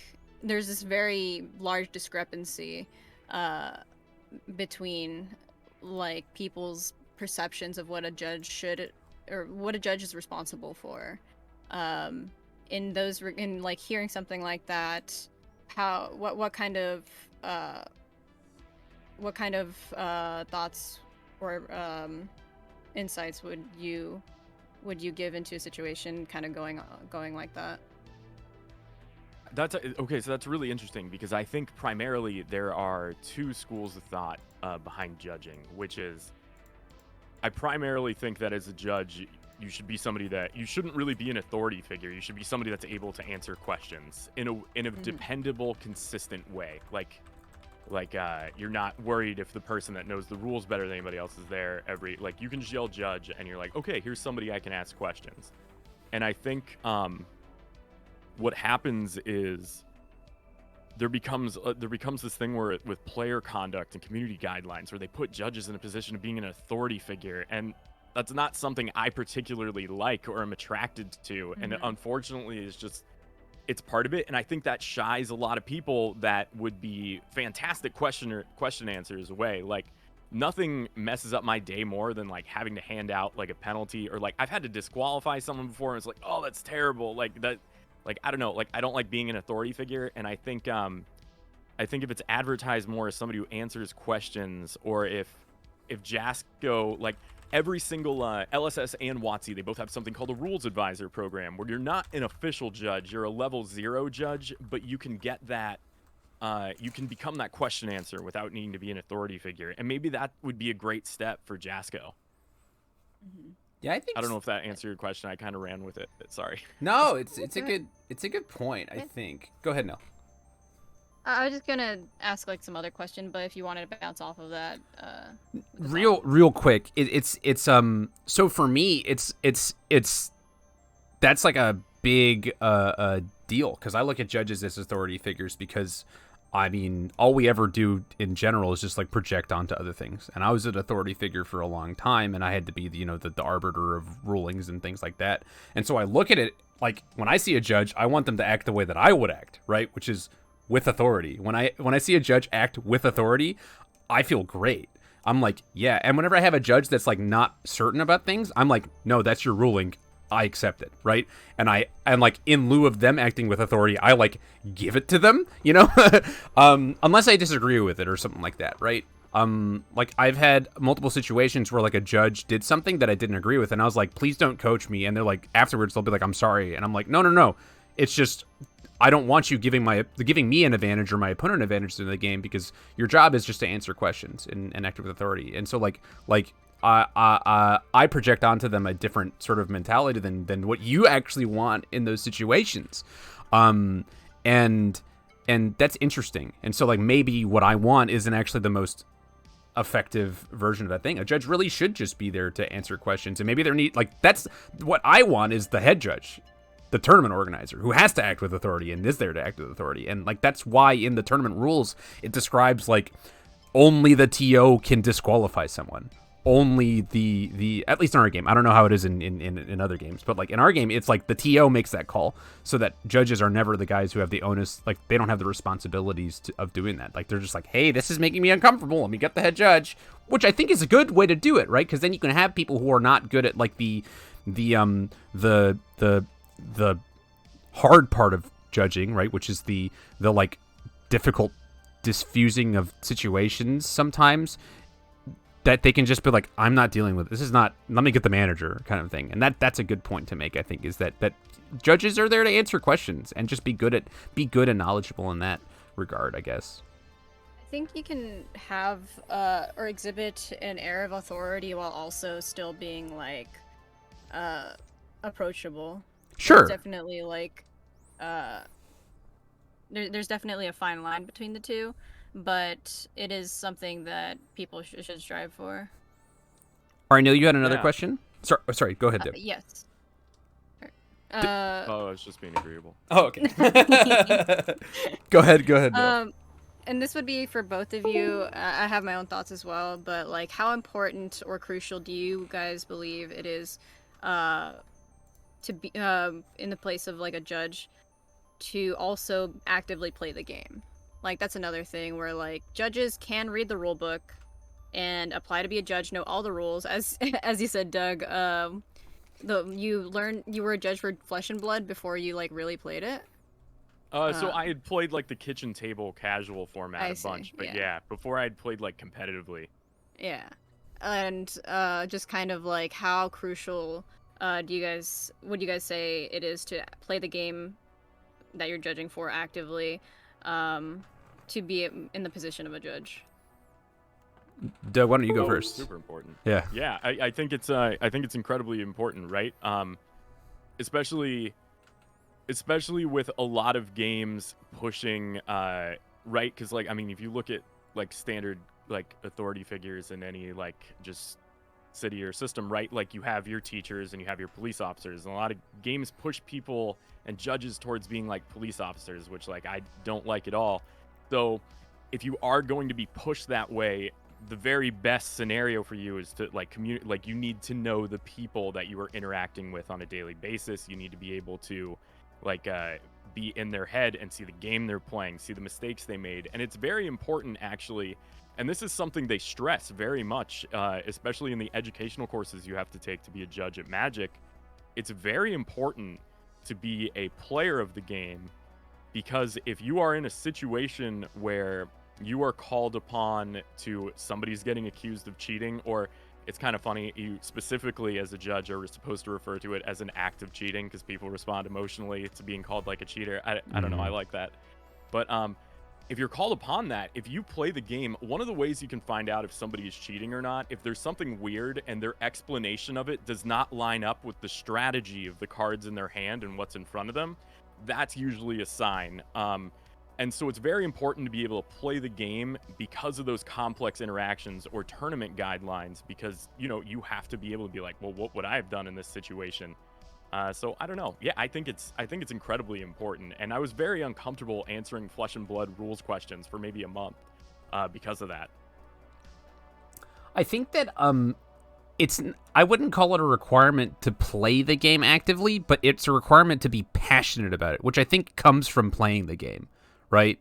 there's this very large discrepancy between like people's perceptions of what a judge should or what a judge is responsible for. In like hearing something like that, what kind of thoughts or insights would you give into a situation kind of going like that? That's okay. So that's really interesting because I think primarily there are two schools of thought behind judging, which is I primarily think that as a judge, you should be somebody that you shouldn't really be an authority figure. You should be somebody that's able to answer questions in a dependable, consistent way. Like you're not worried if the person that knows the rules better than anybody else is there like you can just yell judge and you're like, okay, here's somebody I can ask questions. And I think what happens is there becomes this thing where with player conduct and community guidelines where they put judges in a position of being an authority figure, and that's not something I particularly like or am attracted to. And it, unfortunately, is just it's part of it. And I think that shies a lot of people that would be fantastic question answers away. Like, nothing messes up my day more than like having to hand out like a penalty, or like I've had to disqualify someone before and it's like, oh, that's terrible. Like that. Like, I don't know, like, I don't like being an authority figure, and I think if it's advertised more as somebody who answers questions, or if Jasco, like, every single LSS and WotC, they both have something called a rules advisor program, where you're not an official judge, you're a level 0 judge, but you can get that, you can become that question answer without needing to be an authority figure, and maybe that would be a great step for Jasco. Yeah, I don't know if that answered your question. I kind of ran with it. Sorry. No, it's a good point. I think. Go ahead, Nil. I was just gonna ask like some other question, but if you wanted to bounce off of that, real quick, it's so for me, it's that's like a big deal because I look at judges as authority figures because. I mean, all we ever do in general is just like project onto other things. And I was an authority figure for a long time, and I had to be the arbiter of rulings and things like that. And so I look at it like when I see a judge, I want them to act the way that I would act, right? Which is with authority. When I see a judge act with authority, I feel great. I'm like, yeah. And whenever I have a judge that's like not certain about things, I'm like, no, that's your ruling. I accept it, right? And like in lieu of them acting with authority, I like give it to them, unless I disagree with it or something like that, right? Like I've had multiple situations where like a judge did something that I didn't agree with, and I was like, please don't coach me. And they're like, afterwards they'll be like, I'm sorry, and I'm like, no, it's just I don't want you giving me an advantage or my opponent an advantage in the game because your job is just to answer questions and act with authority. And so like. I project onto them a different sort of mentality than what you actually want in those situations, and that's interesting. And so like maybe what I want isn't actually the most effective version of that thing. A judge really should just be there to answer questions, and maybe that's what I want is the head judge, the tournament organizer, who has to act with authority and is there to act with authority. And like that's why in the tournament rules it describes like only the TO can disqualify someone. only the at least in our game. I don't know how it is in other games, but like in our game, it's like the TO makes that call, so that judges are never the guys who have the onus. Like they don't have the responsibilities of doing that. Like they're just like, hey, this is making me uncomfortable. Let me get the head judge, which I think is a good way to do it, right? Because then you can have people who are not good at like the hard part of judging, right? Which is the like difficult diffusing of situations sometimes, that they can just be like, I'm not dealing with this. Is not, let me get the manager kind of thing. And that's a good point to make, I think, is that judges are there to answer questions and just be good and knowledgeable in that regard, I guess. I think you can have or exhibit an air of authority while also still being like approachable. Sure. There's definitely like there's definitely a fine line between the two, but it is something that people should strive for. All right, Neil, you had another question? Sorry, go ahead, Deb. Yes. I was just being agreeable. Oh, okay. Go ahead, Neil. And this would be for both of you. I have my own thoughts as well, but like, how important or crucial do you guys believe it is to be in the place of like a judge to also actively play the game? Like, that's another thing where like judges can read the rule book and apply to be a judge, know all the rules. As you said, Doug, you were a judge for Flesh and Blood before you like really played it. So I had played like the kitchen table casual format bunch, but yeah, before I'd played like competitively. Yeah, and just kind of like how crucial would you guys say it is to play the game that you're judging for actively, to be in the position of a judge? Doug, why don't you go first? Super important. Yeah. Yeah, I think it's incredibly important, right? Especially with a lot of games pushing right, because like, I mean, if you look at like standard like authority figures in any like just city or system, right, like you have your teachers and you have your police officers, and a lot of games push people and judges towards being like police officers, which like I don't like at all. So if you are going to be pushed that way, the very best scenario for you is to like communicate. Like, you need to know the people that you are interacting with on a daily basis. You need to be able to like be in their head and see the game they're playing, see the mistakes they made. And it's very important, actually, and this is something they stress very much, especially in the educational courses you have to take to be a judge at Magic. It's very important to be a player of the game, because if you are in a situation where you are called upon to, somebody's getting accused of cheating, or it's kind of funny, you specifically as a judge are supposed to refer to it as an act of cheating because people respond emotionally to being called like a cheater. I don't know, I like that. But if you're called upon that, if you play the game, one of the ways you can find out if somebody is cheating or not, if there's something weird and their explanation of it does not line up with the strategy of the cards in their hand and what's in front of them, that's usually a sign. And so it's very important to be able to play the game because of those complex interactions or tournament guidelines, because, you know, you have to be able to be like, well, what would I have done in this situation? So I don't know. Yeah, I think it's incredibly important. And I was very uncomfortable answering Flesh and Blood rules questions for maybe a month because of that. I think that I wouldn't call it a requirement to play the game actively, but it's a requirement to be passionate about it, which I think comes from playing the game. Right.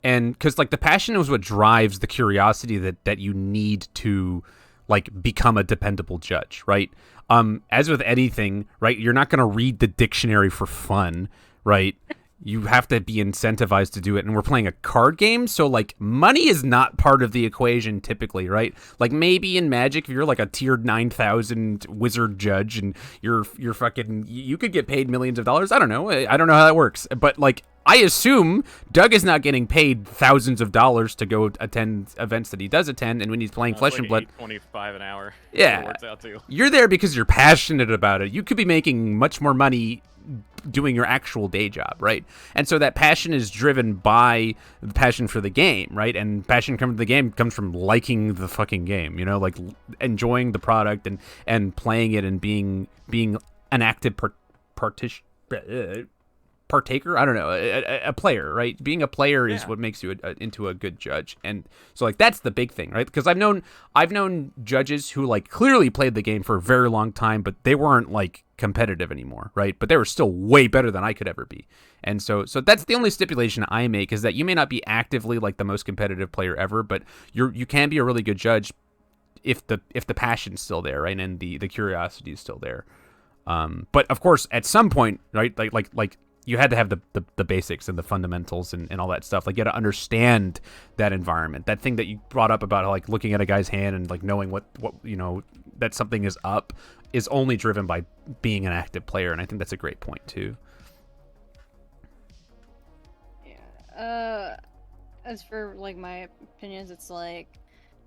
And because like the passion is what drives the curiosity that you need to like become a dependable judge. Right. As with anything, right, you're not going to read the dictionary for fun. Right. You have to be incentivized to do it. And we're playing a card game. So like money is not part of the equation typically. Right. Like maybe in Magic, if you're like a tiered 9,000 wizard judge and you're fucking, you could get paid millions of dollars. I don't know. I don't know how that works. But like, I assume Doug is not getting paid thousands of dollars to go attend events that he does attend, and when he's playing Flesh and Blood, $8.25 an hour. Yeah, it works out too. You're there because you're passionate about it. You could be making much more money doing your actual day job, right? And so that passion is driven by the passion for the game, right? And passion comes from the game comes from liking the fucking game, you know, like enjoying the product and playing it and being an active participant. partaker. I don't know, a player, right? Being a player is what makes you into a good judge. And so like that's the big thing, right? Because I've known judges who like clearly played the game for a very long time, but they weren't like competitive anymore, right? But they were still way better than I could ever be. And so that's the only stipulation I make, is that you may not be actively like the most competitive player ever, but you can be a really good judge if the passion's still there, right? And the curiosity is still there. But of course, at some point, right, like you had to have the basics and the fundamentals and all that stuff. Like you had to understand that environment. That thing that you brought up about like looking at a guy's hand and like knowing what that something is up is only driven by being an active player, and I think that's a great point too. Yeah. As for like my opinions, it's like,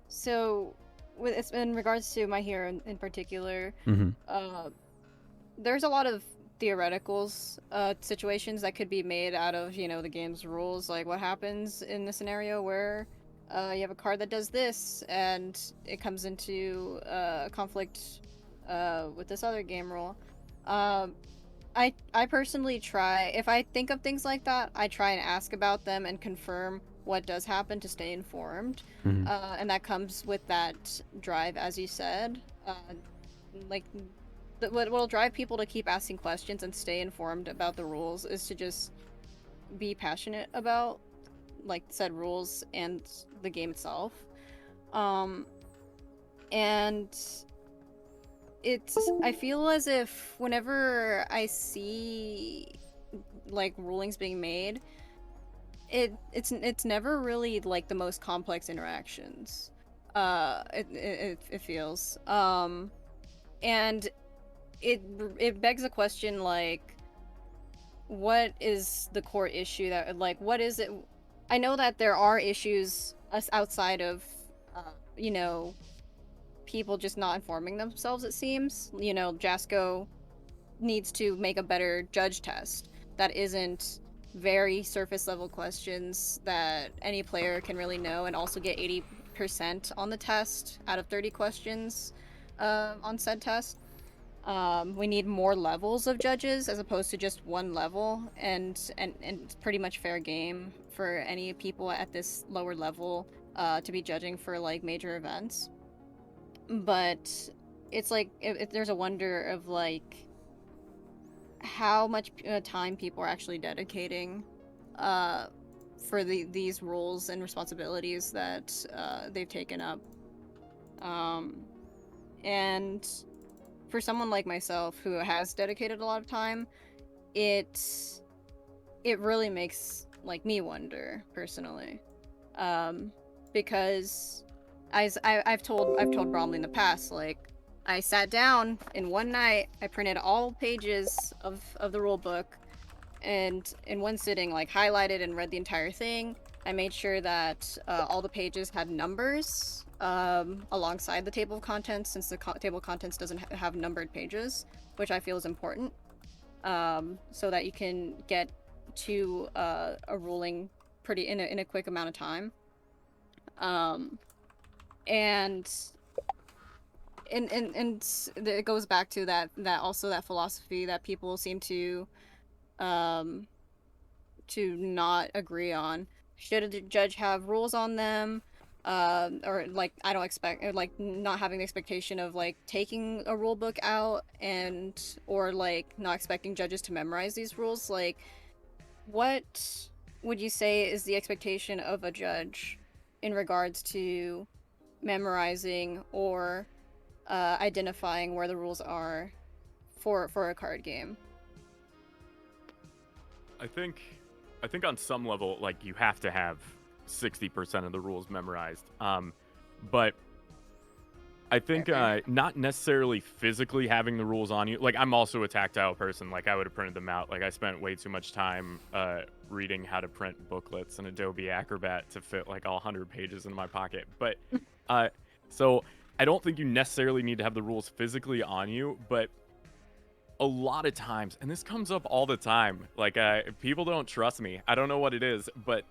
so with it's in regards to My Hero in particular, there's a lot of theoreticals situations that could be made out of the game's rules. Like what happens in the scenario where you have a card that does this and it comes into conflict with this other game rule. I personally try, if I think of things like that, I try and ask about them and confirm what does happen to stay informed. And that comes with that drive, as you said. What will drive people to keep asking questions and stay informed about the rules is to just be passionate about like said rules and the game itself. And I feel as if whenever I see like rulings being made, it's never really like the most complex interactions. It feels. And it begs a question like, what is the core issue that like what is it? I know that there are issues outside of people just not informing themselves, it seems. Jasco needs to make a better judge test that isn't very surface level questions that any player can really know, and also get 80% on the test out of 30 questions on said test. We need more levels of judges as opposed to just one level, and it's pretty much fair game for any people at this lower level to be judging for like major events. But it's like if there's a wonder of like how much time people are actually dedicating for these roles and responsibilities that they've taken up. And for someone like myself who has dedicated a lot of time, it really makes like me wonder personally, because I've told Bromley in the past, like I sat down in one night, I printed all pages of the rule book, and in one sitting like highlighted and read the entire thing. I made sure that all the pages had numbers alongside the table of contents, since the table of contents doesn't have numbered pages, which I feel is important, so that you can get to a ruling pretty in a quick amount of time. And it goes back to that philosophy that people seem to not agree on. Should a judge have rules on them? Or like I don't expect, or like not having the expectation of like taking a rule book out, or like not expecting judges to memorize these rules. Like, what would you say is the expectation of a judge in regards to memorizing or identifying where the rules are for a card game? I think on some level, like, you have to have 60% of the rules memorized. But I think not necessarily physically having the rules on you. Like, I'm also a tactile person. Like, I would have printed them out. Like, I spent way too much time reading how to print booklets in Adobe Acrobat to fit like all 100 pages in my pocket. But so I don't think you necessarily need to have the rules physically on you, but a lot of times, and this comes up all the time, like people don't trust me. I don't know what it is, but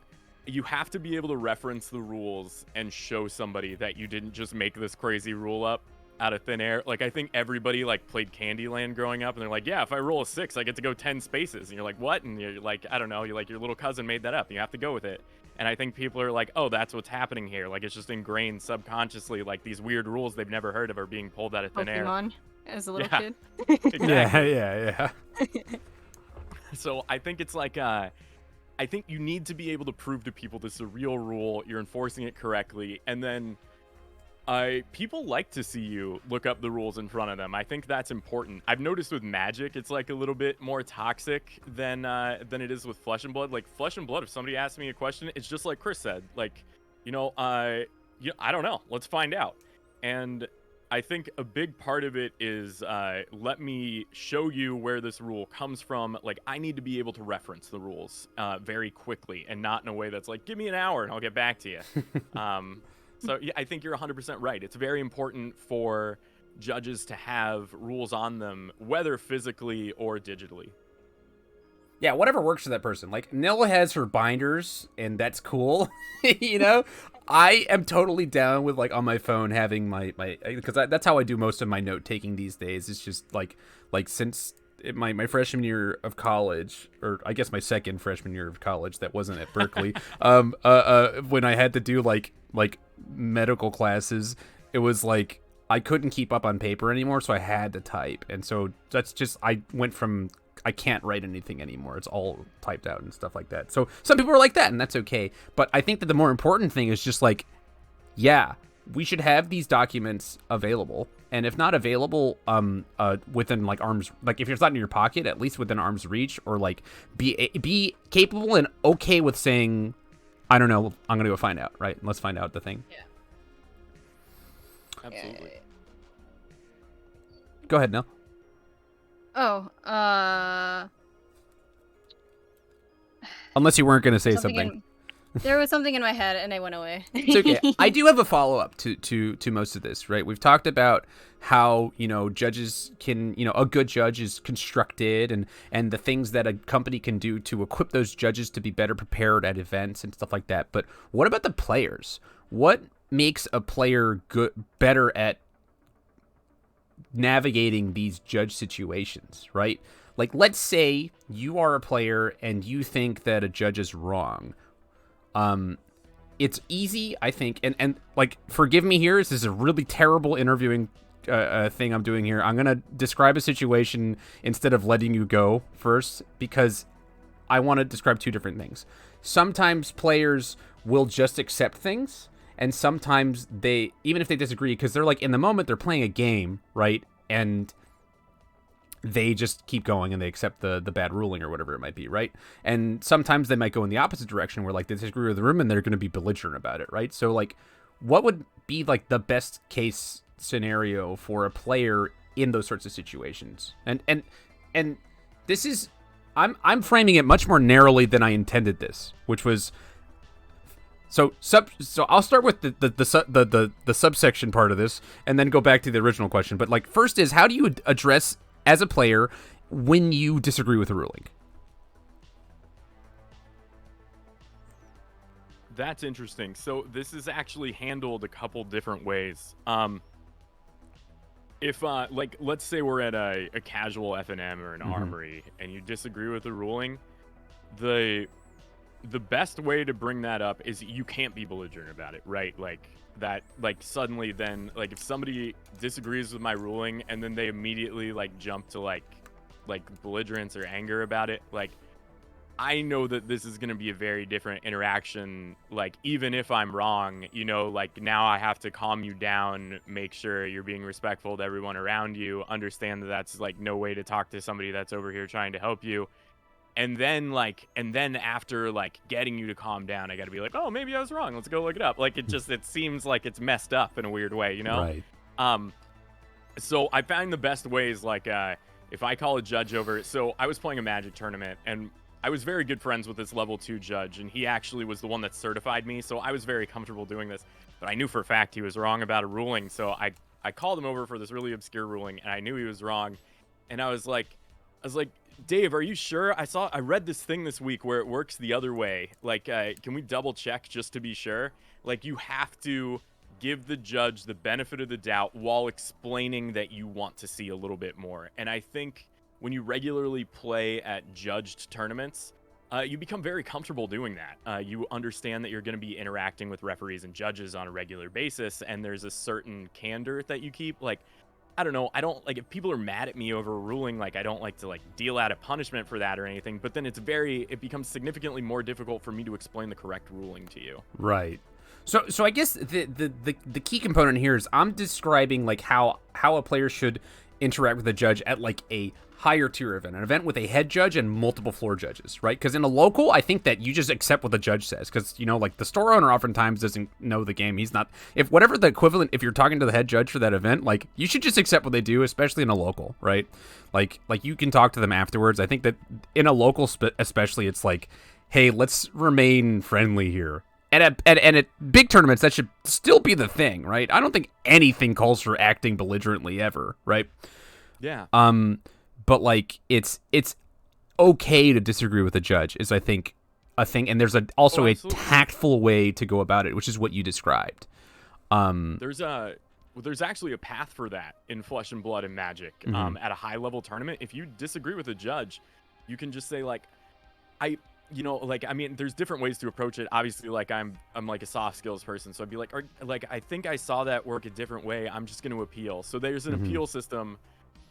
you have to be able to reference the rules and show somebody that you didn't just make this crazy rule up. out of thin air. Like, I think everybody like played Candyland growing up, and they're like, yeah, if I roll a 6, I get to go 10 spaces. And you're like, what? And you're like, I don't know. You're like, your little cousin made that up, and you have to go with it. And I think people are like, oh, that's what's happening here. Like, it's just ingrained subconsciously. Like, these weird rules they've never heard of are being pulled out of thin air. Pokemon as a little Yeah. kid. Exactly. Yeah. So I think it's like, I think you need to be able to prove to people this is a real rule, you're enforcing it correctly, and then people like to see you look up the rules in front of them. I think that's important. I've noticed with Magic, it's like a little bit more toxic than it is with Flesh and Blood. Like Flesh and Blood, if somebody asks me a question, it's just like Chris said, like, I don't know, let's find out. And I think a big part of it is let me show you where this rule comes from. Like, I need to be able to reference the rules very quickly, and not in a way that's like, give me an hour and I'll get back to you. So yeah, I think you're 100% right. It's very important for judges to have rules on them, whether physically or digitally. Yeah, whatever works for that person. Like, Nil has her binders, and that's cool. I am totally down with, like, on my phone having my because that's how I do most of my note taking these days. It's just like since my freshman year of college, or I guess my second freshman year of college, that wasn't at Berkeley. When I had to do like medical classes, it was like I couldn't keep up on paper anymore, so I had to type, and so that's just I went from. I can't write anything anymore. It's all typed out and stuff like that. So some people are like that, and that's okay. But I think that the more important thing is just like, yeah, we should have these documents available. And if not available, within like arm's, like if it's not in your pocket, at least within arm's reach, or like be capable and okay with saying, I don't know, I'm gonna go find out. Right? Let's find out the thing. Yeah. Absolutely. Go ahead, Nell. Oh, Unless you weren't going to say something. There was something in my head and it went away. It's okay. I do have a follow-up to most of this, right? We've talked about how, judges can, a good judge is constructed and the things that a company can do to equip those judges to be better prepared at events and stuff like that. But what about the players? What makes a player better at navigating these judge situations, right? Like, let's say you are a player and you think that a judge is wrong. It's easy, I think, and like, forgive me here, this is a really terrible interviewing thing I'm doing here. I'm gonna describe a situation instead of letting you go first, because I want to describe two different things. Sometimes players will just accept things, and sometimes they, even if they disagree, because they're like, in the moment, they're playing a game, right? And they just keep going and they accept the bad ruling or whatever it might be, right? And sometimes they might go in the opposite direction where, like, they disagree with the room and they're going to be belligerent about it, right? So, like, what would be, like, the best case scenario for a player in those sorts of situations? And this is, I'm framing it much more narrowly than I intended this, which was... So I'll start with the subsection part of this, and then go back to the original question. But, like, first is, how do you address as a player when you disagree with a ruling? That's interesting. So this is actually handled a couple different ways. If like, let's say we're at a casual F&M or an armory, and you disagree with the ruling, the best way to bring that up is you can't be belligerent about it, right? Like that, like suddenly then, like if somebody disagrees with my ruling and then they immediately like jump to like belligerence or anger about it, like I know that this is going to be a very different interaction. Like, even if I'm wrong, like now I have to calm you down, make sure you're being respectful to everyone around you, understand that that's like no way to talk to somebody that's over here trying to help you. And then after like getting you to calm down, I got to be like, oh, maybe I was wrong. Let's go look it up. Like, it seems like it's messed up in a weird way, Right. So I found the best ways, like, if I call a judge over. So I was playing a Magic tournament, and I was very good friends with this level 2 judge, and he actually was the one that certified me. So I was very comfortable doing this, but I knew for a fact he was wrong about a ruling. So I called him over for this really obscure ruling, and I knew he was wrong. And I was like, Dave, are you sure? I read this thing this week where it works the other way. Like, can we double check just to be sure? Like, you have to give the judge the benefit of the doubt while explaining that you want to see a little bit more. And I think when you regularly play at judged tournaments, you become very comfortable doing that. You understand that you're going to be interacting with referees and judges on a regular basis, and there's a certain candor that you keep. Like, I don't know, if people are mad at me over a ruling, like, I don't like to, like, deal out a punishment for that or anything, but then it becomes significantly more difficult for me to explain the correct ruling to you. Right. So I guess the key component here is I'm describing, like, how a player should interact with a judge at, like, a higher tier event, an event with a head judge and multiple floor judges, right? Because in a local, I think that you just accept what the judge says, because, you know, like, the store owner oftentimes doesn't know the game. He's not, if whatever the equivalent, if you're talking to the head judge for that event, like, you should just accept what they do, especially in a local, right? Like you can talk to them afterwards. I think that in a local especially, it's like, hey, let's remain friendly here. And at big tournaments, that should still be the thing, right? I don't think anything calls for acting belligerently ever, right? Yeah. But, like, it's okay to disagree with a judge is, I think, a thing. And there's also a tactful way to go about it, which is what you described. There's actually a path for that in Flesh and Blood and Magic. At a high-level tournament, if you disagree with a judge, you can just say, like, there's different ways to approach it. Obviously, like, I'm like a soft skills person, so I'd be like, I think I saw that work a different way. I'm just going to appeal. So there's an appeal system.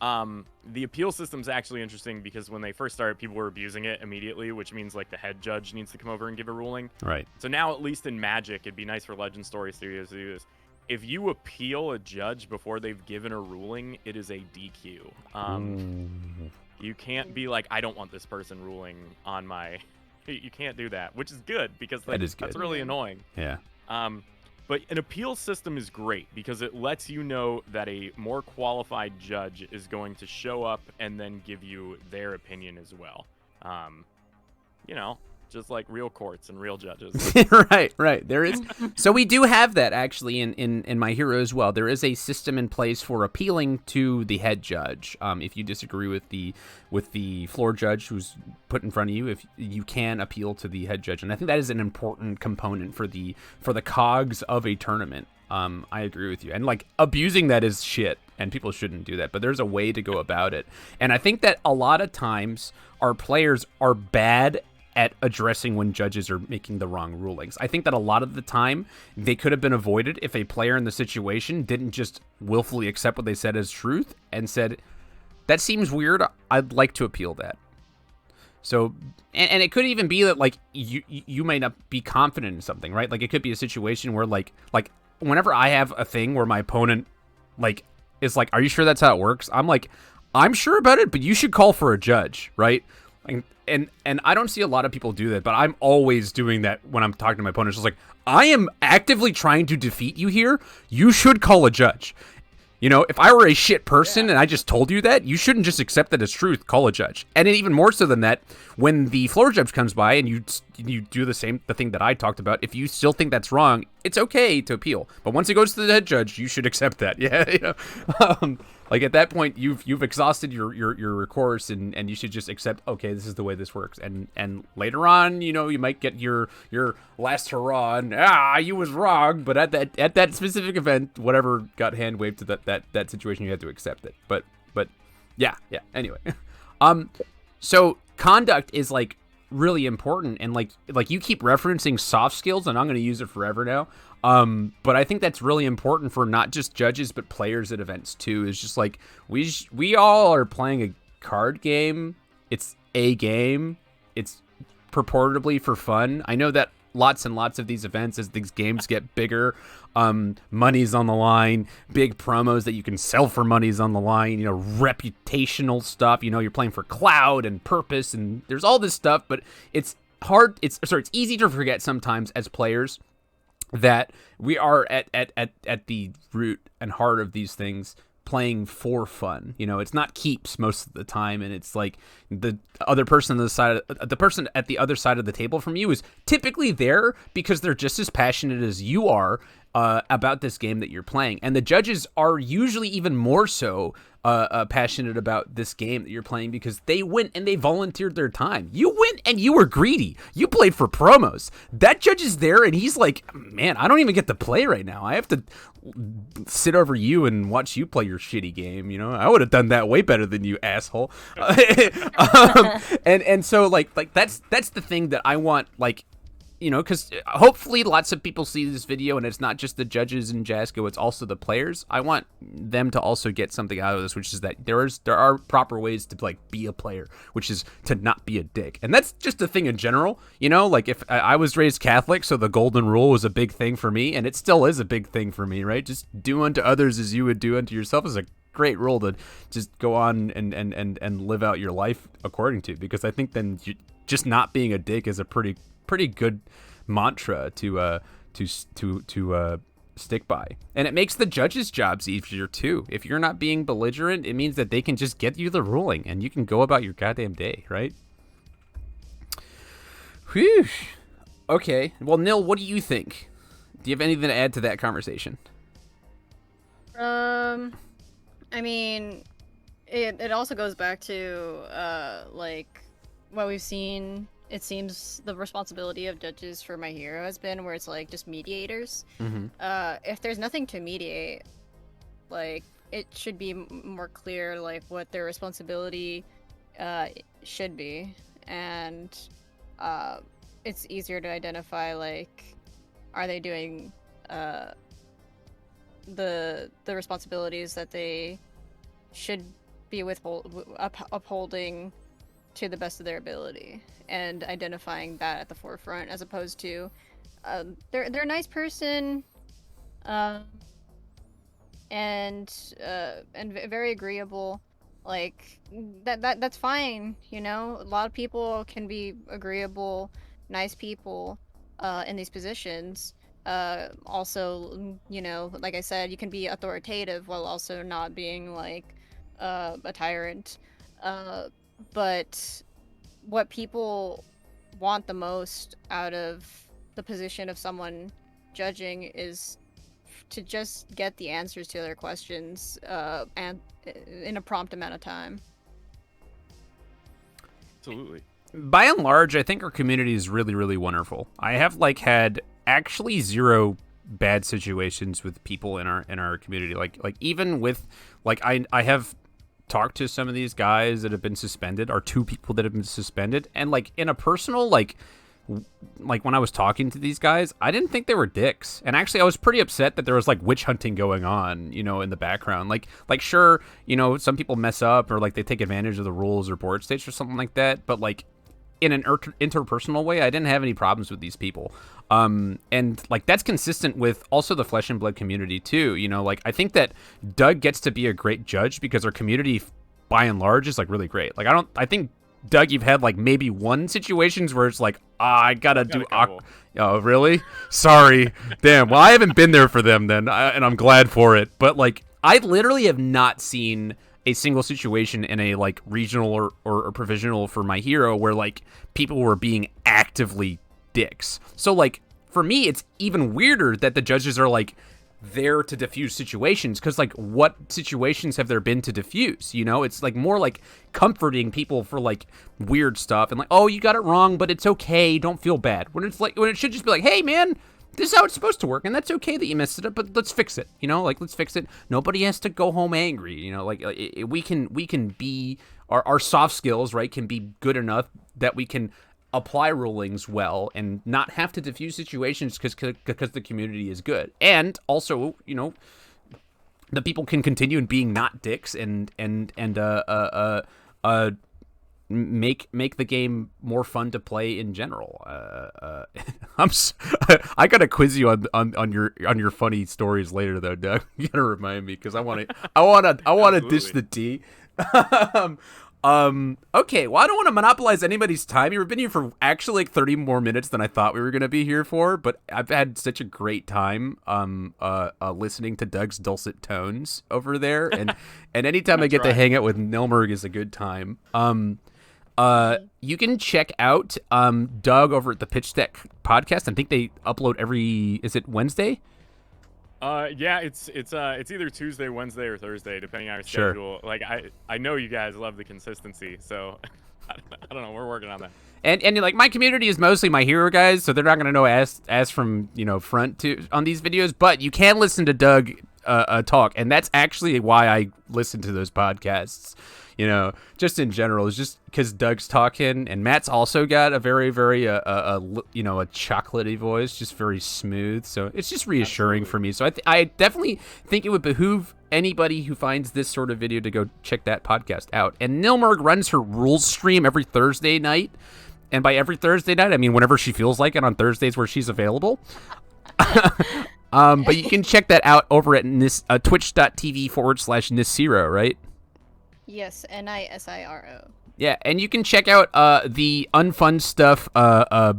The appeal system's actually interesting because when they first started, people were abusing it immediately, which means, like, the head judge needs to come over and give a ruling. Right. So now, at least in Magic, it'd be nice for Legend Story Studios to do this. If you appeal a judge before they've given a ruling, it is a DQ. You can't be like, I don't want this person ruling on my... You can't do that, which is good because, like, that's really annoying. Yeah. But an appeal system is great because it lets you know that a more qualified judge is going to show up and then give you their opinion as well. Just like real courts and real judges. Right. There is. So we do have that actually in My Hero as well. There is a system in place for appealing to the head judge. If you disagree with the floor judge who's put in front of you, if you can appeal to the head judge, and I think that is an important component for the cogs of a tournament. I agree with you, and, like, abusing that is shit, and people shouldn't do that. But there's a way to go about it, and I think that a lot of times our players are bad at addressing when judges are making the wrong rulings. I think that a lot of the time they could have been avoided if a player in the situation didn't just willfully accept what they said as truth and said, that seems weird, I'd like to appeal that. So, and it could even be that, like, you may not be confident in something, right? Like, it could be a situation where, like whenever I have a thing where my opponent, like, is like, are you sure that's how it works? I'm like, I'm sure about it, but you should call for a judge, right? And I don't see a lot of people do that, but I'm always doing that when I'm talking to my opponent. It's just like, I am actively trying to defeat you here. You should call a judge. You know, if I were a shit person and I just told you that, you shouldn't just accept that as truth. Call a judge. And then even more so than that, when the floor judge comes by and you do the thing that I talked about, if you still think that's wrong, it's okay to appeal. But once it goes to the head judge, you should accept that. Yeah. Like, at that point, you've exhausted your recourse, and you should just accept, okay, this is the way this works. And later on, you know, you might get your last hurrah, and you was wrong. But at that specific event, whatever got hand waved to that situation, you had to accept it. But yeah. Anyway, so conduct is, like, really important, and like you keep referencing soft skills, and I'm going to use it forever now. But I think that's really important for not just judges but players at events too. Is just like we all are playing a card game. It's a game. It's purportedly for fun. I know that lots and lots of these events, as these games get bigger, money's on the line, big promos that you can sell for money's on the line, you know, reputational stuff, you know, you're playing for cloud and purpose, and there's all this stuff, but it's hard, it's easy to forget sometimes as players that we are at the root and heart of these things playing for fun. You know, it's not keeps most of the time, and it's like the person at the other side of the table from you is typically there because they're just as passionate as you are about this game that you're playing. And the judges are usually even more so passionate about this game that you're playing because they went and they volunteered their time. You went and you were greedy. You played for promos. That judge is there and he's like, man, I don't even get to play right now. I have to sit over you and watch you play your shitty game. You know, I would have done that way better than you, asshole. And so like that's the thing that I want, like, you know, because hopefully lots of people see this video and it's not just the judges in Jasco, it's also the players. I want them to also get something out of this, which is that there are proper ways to like be a player, which is to not be a dick. And that's just a thing in general, you know, like if I was raised Catholic, so the golden rule was a big thing for me, and it still is a big thing for me, right? Just do unto others as you would do unto yourself is a great rule to just go on and live out your life according to, because I think then just not being a dick is a pretty good mantra to stick by, and it makes the judges' jobs easier too. If you're not being belligerent, it means that they can just get you the ruling, and you can go about your goddamn day, right? Whew. Okay. Well, Nil, what do you think? Do you have anything to add to that conversation? I mean, it also goes back to like what we've seen. It seems the responsibility of judges for My Hero has been where it's like just mediators. Mm-hmm. If there's nothing to mediate, like it should be more clear like what their responsibility should be, and it's easier to identify like are they doing the responsibilities that they should be upholding to the best of their ability, and identifying that at the forefront, as opposed to they're a nice person and very agreeable, like that's fine, you know. A lot of people can be agreeable, nice people in these positions. Also, you know, like I said, you can be authoritative while also not being like a tyrant. But what people want the most out of the position of someone judging is to just get the answers to their questions and in a prompt amount of time. Absolutely. By and large, I think our community is really, really wonderful. I have like had actually zero bad situations with people in our community. Like even with like I have talked to some of these guys that have been suspended, or two people that have been suspended, and like in a personal like when I was talking to these guys, I didn't think they were dicks, and actually I was pretty upset that there was like witch hunting going on, you know, in the background. Like sure, you know, some people mess up or like they take advantage of the rules or board states or something like that, but like in an interpersonal way, I didn't have any problems with these people. And like that's consistent with also the Flesh and Blood community too. You know, like I think that Doug gets to be a great judge because our community by and large is like really great. Like I think Doug, you've had like maybe one situations where it's like, I gotta do. Oh, really? Sorry. Damn. Well, I haven't been there for them then, and I'm glad for it. But like, I literally have not seen a single situation in a like regional or provisional for My Hero where like people were being actively dicks. So like for me, it's even weirder that the judges are like there to diffuse situations, because like what situations have there been to diffuse? You know, it's like more like comforting people for like weird stuff and like, oh, you got it wrong, but it's okay, don't feel bad. When it's like, when it should just be like, hey man, this is how it's supposed to work, and that's okay that you messed it up, but let's fix it. You know, like let's fix it. Nobody has to go home angry. You know, like we can be our soft skills, right, can be good enough that we can apply rulings well and not have to diffuse situations because the community is good, and also, you know, the people can continue in being not dicks and make the game more fun to play in general. I gotta quiz you on your funny stories later though, Doug. You gotta remind me, because I want to dish the tea. Okay, well, I don't want to monopolize anybody's time. You've been here for actually like 30 more minutes than I thought we were going to be here for, but I've had such a great time listening to Doug's dulcet tones over there, and anytime I get to hang out with Nilmerg is a good time. You can check out Doug over at the Pitch Deck podcast. I think they upload is it Wednesday? Yeah, it's either Tuesday, Wednesday, or Thursday, depending on our Sure. schedule. Like I know you guys love the consistency, so I don't know. We're working on that. And like my community is mostly my hero guys, so they're not gonna know as from front to on these videos. But you can listen to Doug talk, and that's actually why I listen to those podcasts. Just in general, it's just because Doug's talking, and Matt's also got a very, very, a chocolatey voice, just very smooth. So it's just reassuring for me. So I definitely think it would behoove anybody who finds this sort of video to go check that podcast out. And Nilmerg runs her rules stream every Thursday night. And by every Thursday night, I mean whenever she feels like it on Thursdays where she's available. But you can check that out over at twitch.tv/Nisiro, right? Yes, NISIRO. Yeah, and you can check out the Unfun Stuff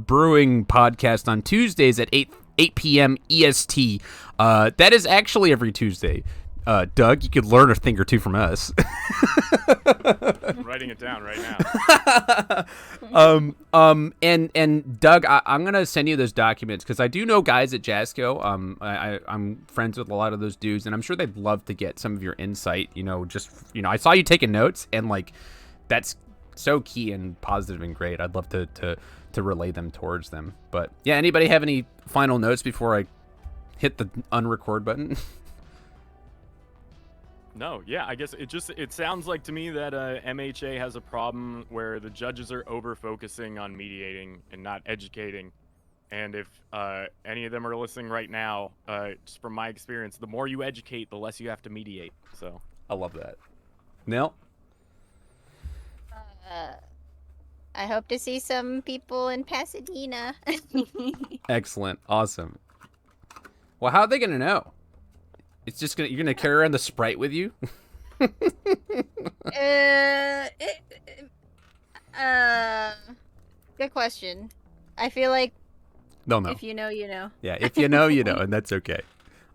brewing podcast on Tuesdays at 8 p.m. EST. That is actually every Tuesday. Doug, you could learn a thing or two from us. I'm writing it down right now. And Doug, I'm gonna send you those documents because I do know guys at Jasco. I'm friends with a lot of those dudes, and I'm sure they'd love to get some of your insight. I saw you taking notes, and like that's so key and positive and great. I'd love to relay them towards them. But yeah, anybody have any final notes before I hit the unrecord button? No, yeah, I guess it sounds like to me that MHA has a problem where the judges are over-focusing on mediating and not educating. And if any of them are listening right now, just from my experience, the more you educate, the less you have to mediate. So I love that. Nil? I hope to see some people in Pasadena. Excellent. Awesome. Well, how are they going to know? It's just you're gonna carry around the Sprite with you? Good question. I feel like They'll know. if you know, you know. Yeah, if you know, you know, and that's okay.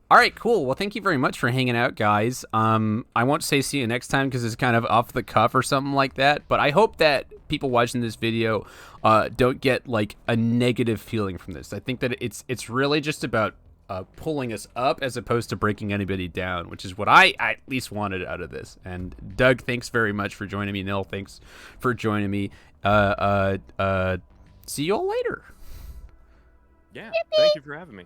All right, cool. Well, thank you very much for hanging out, guys. I won't say see you next time because it's kind of off the cuff or something like that. But I hope that people watching this video don't get like a negative feeling from this. I think that it's really just about pulling us up as opposed to breaking anybody down, which is what I at least wanted out of this. And Doug, thanks very much for joining me. Nil, thanks for joining me. See you all later. Yeah, thank you for having me.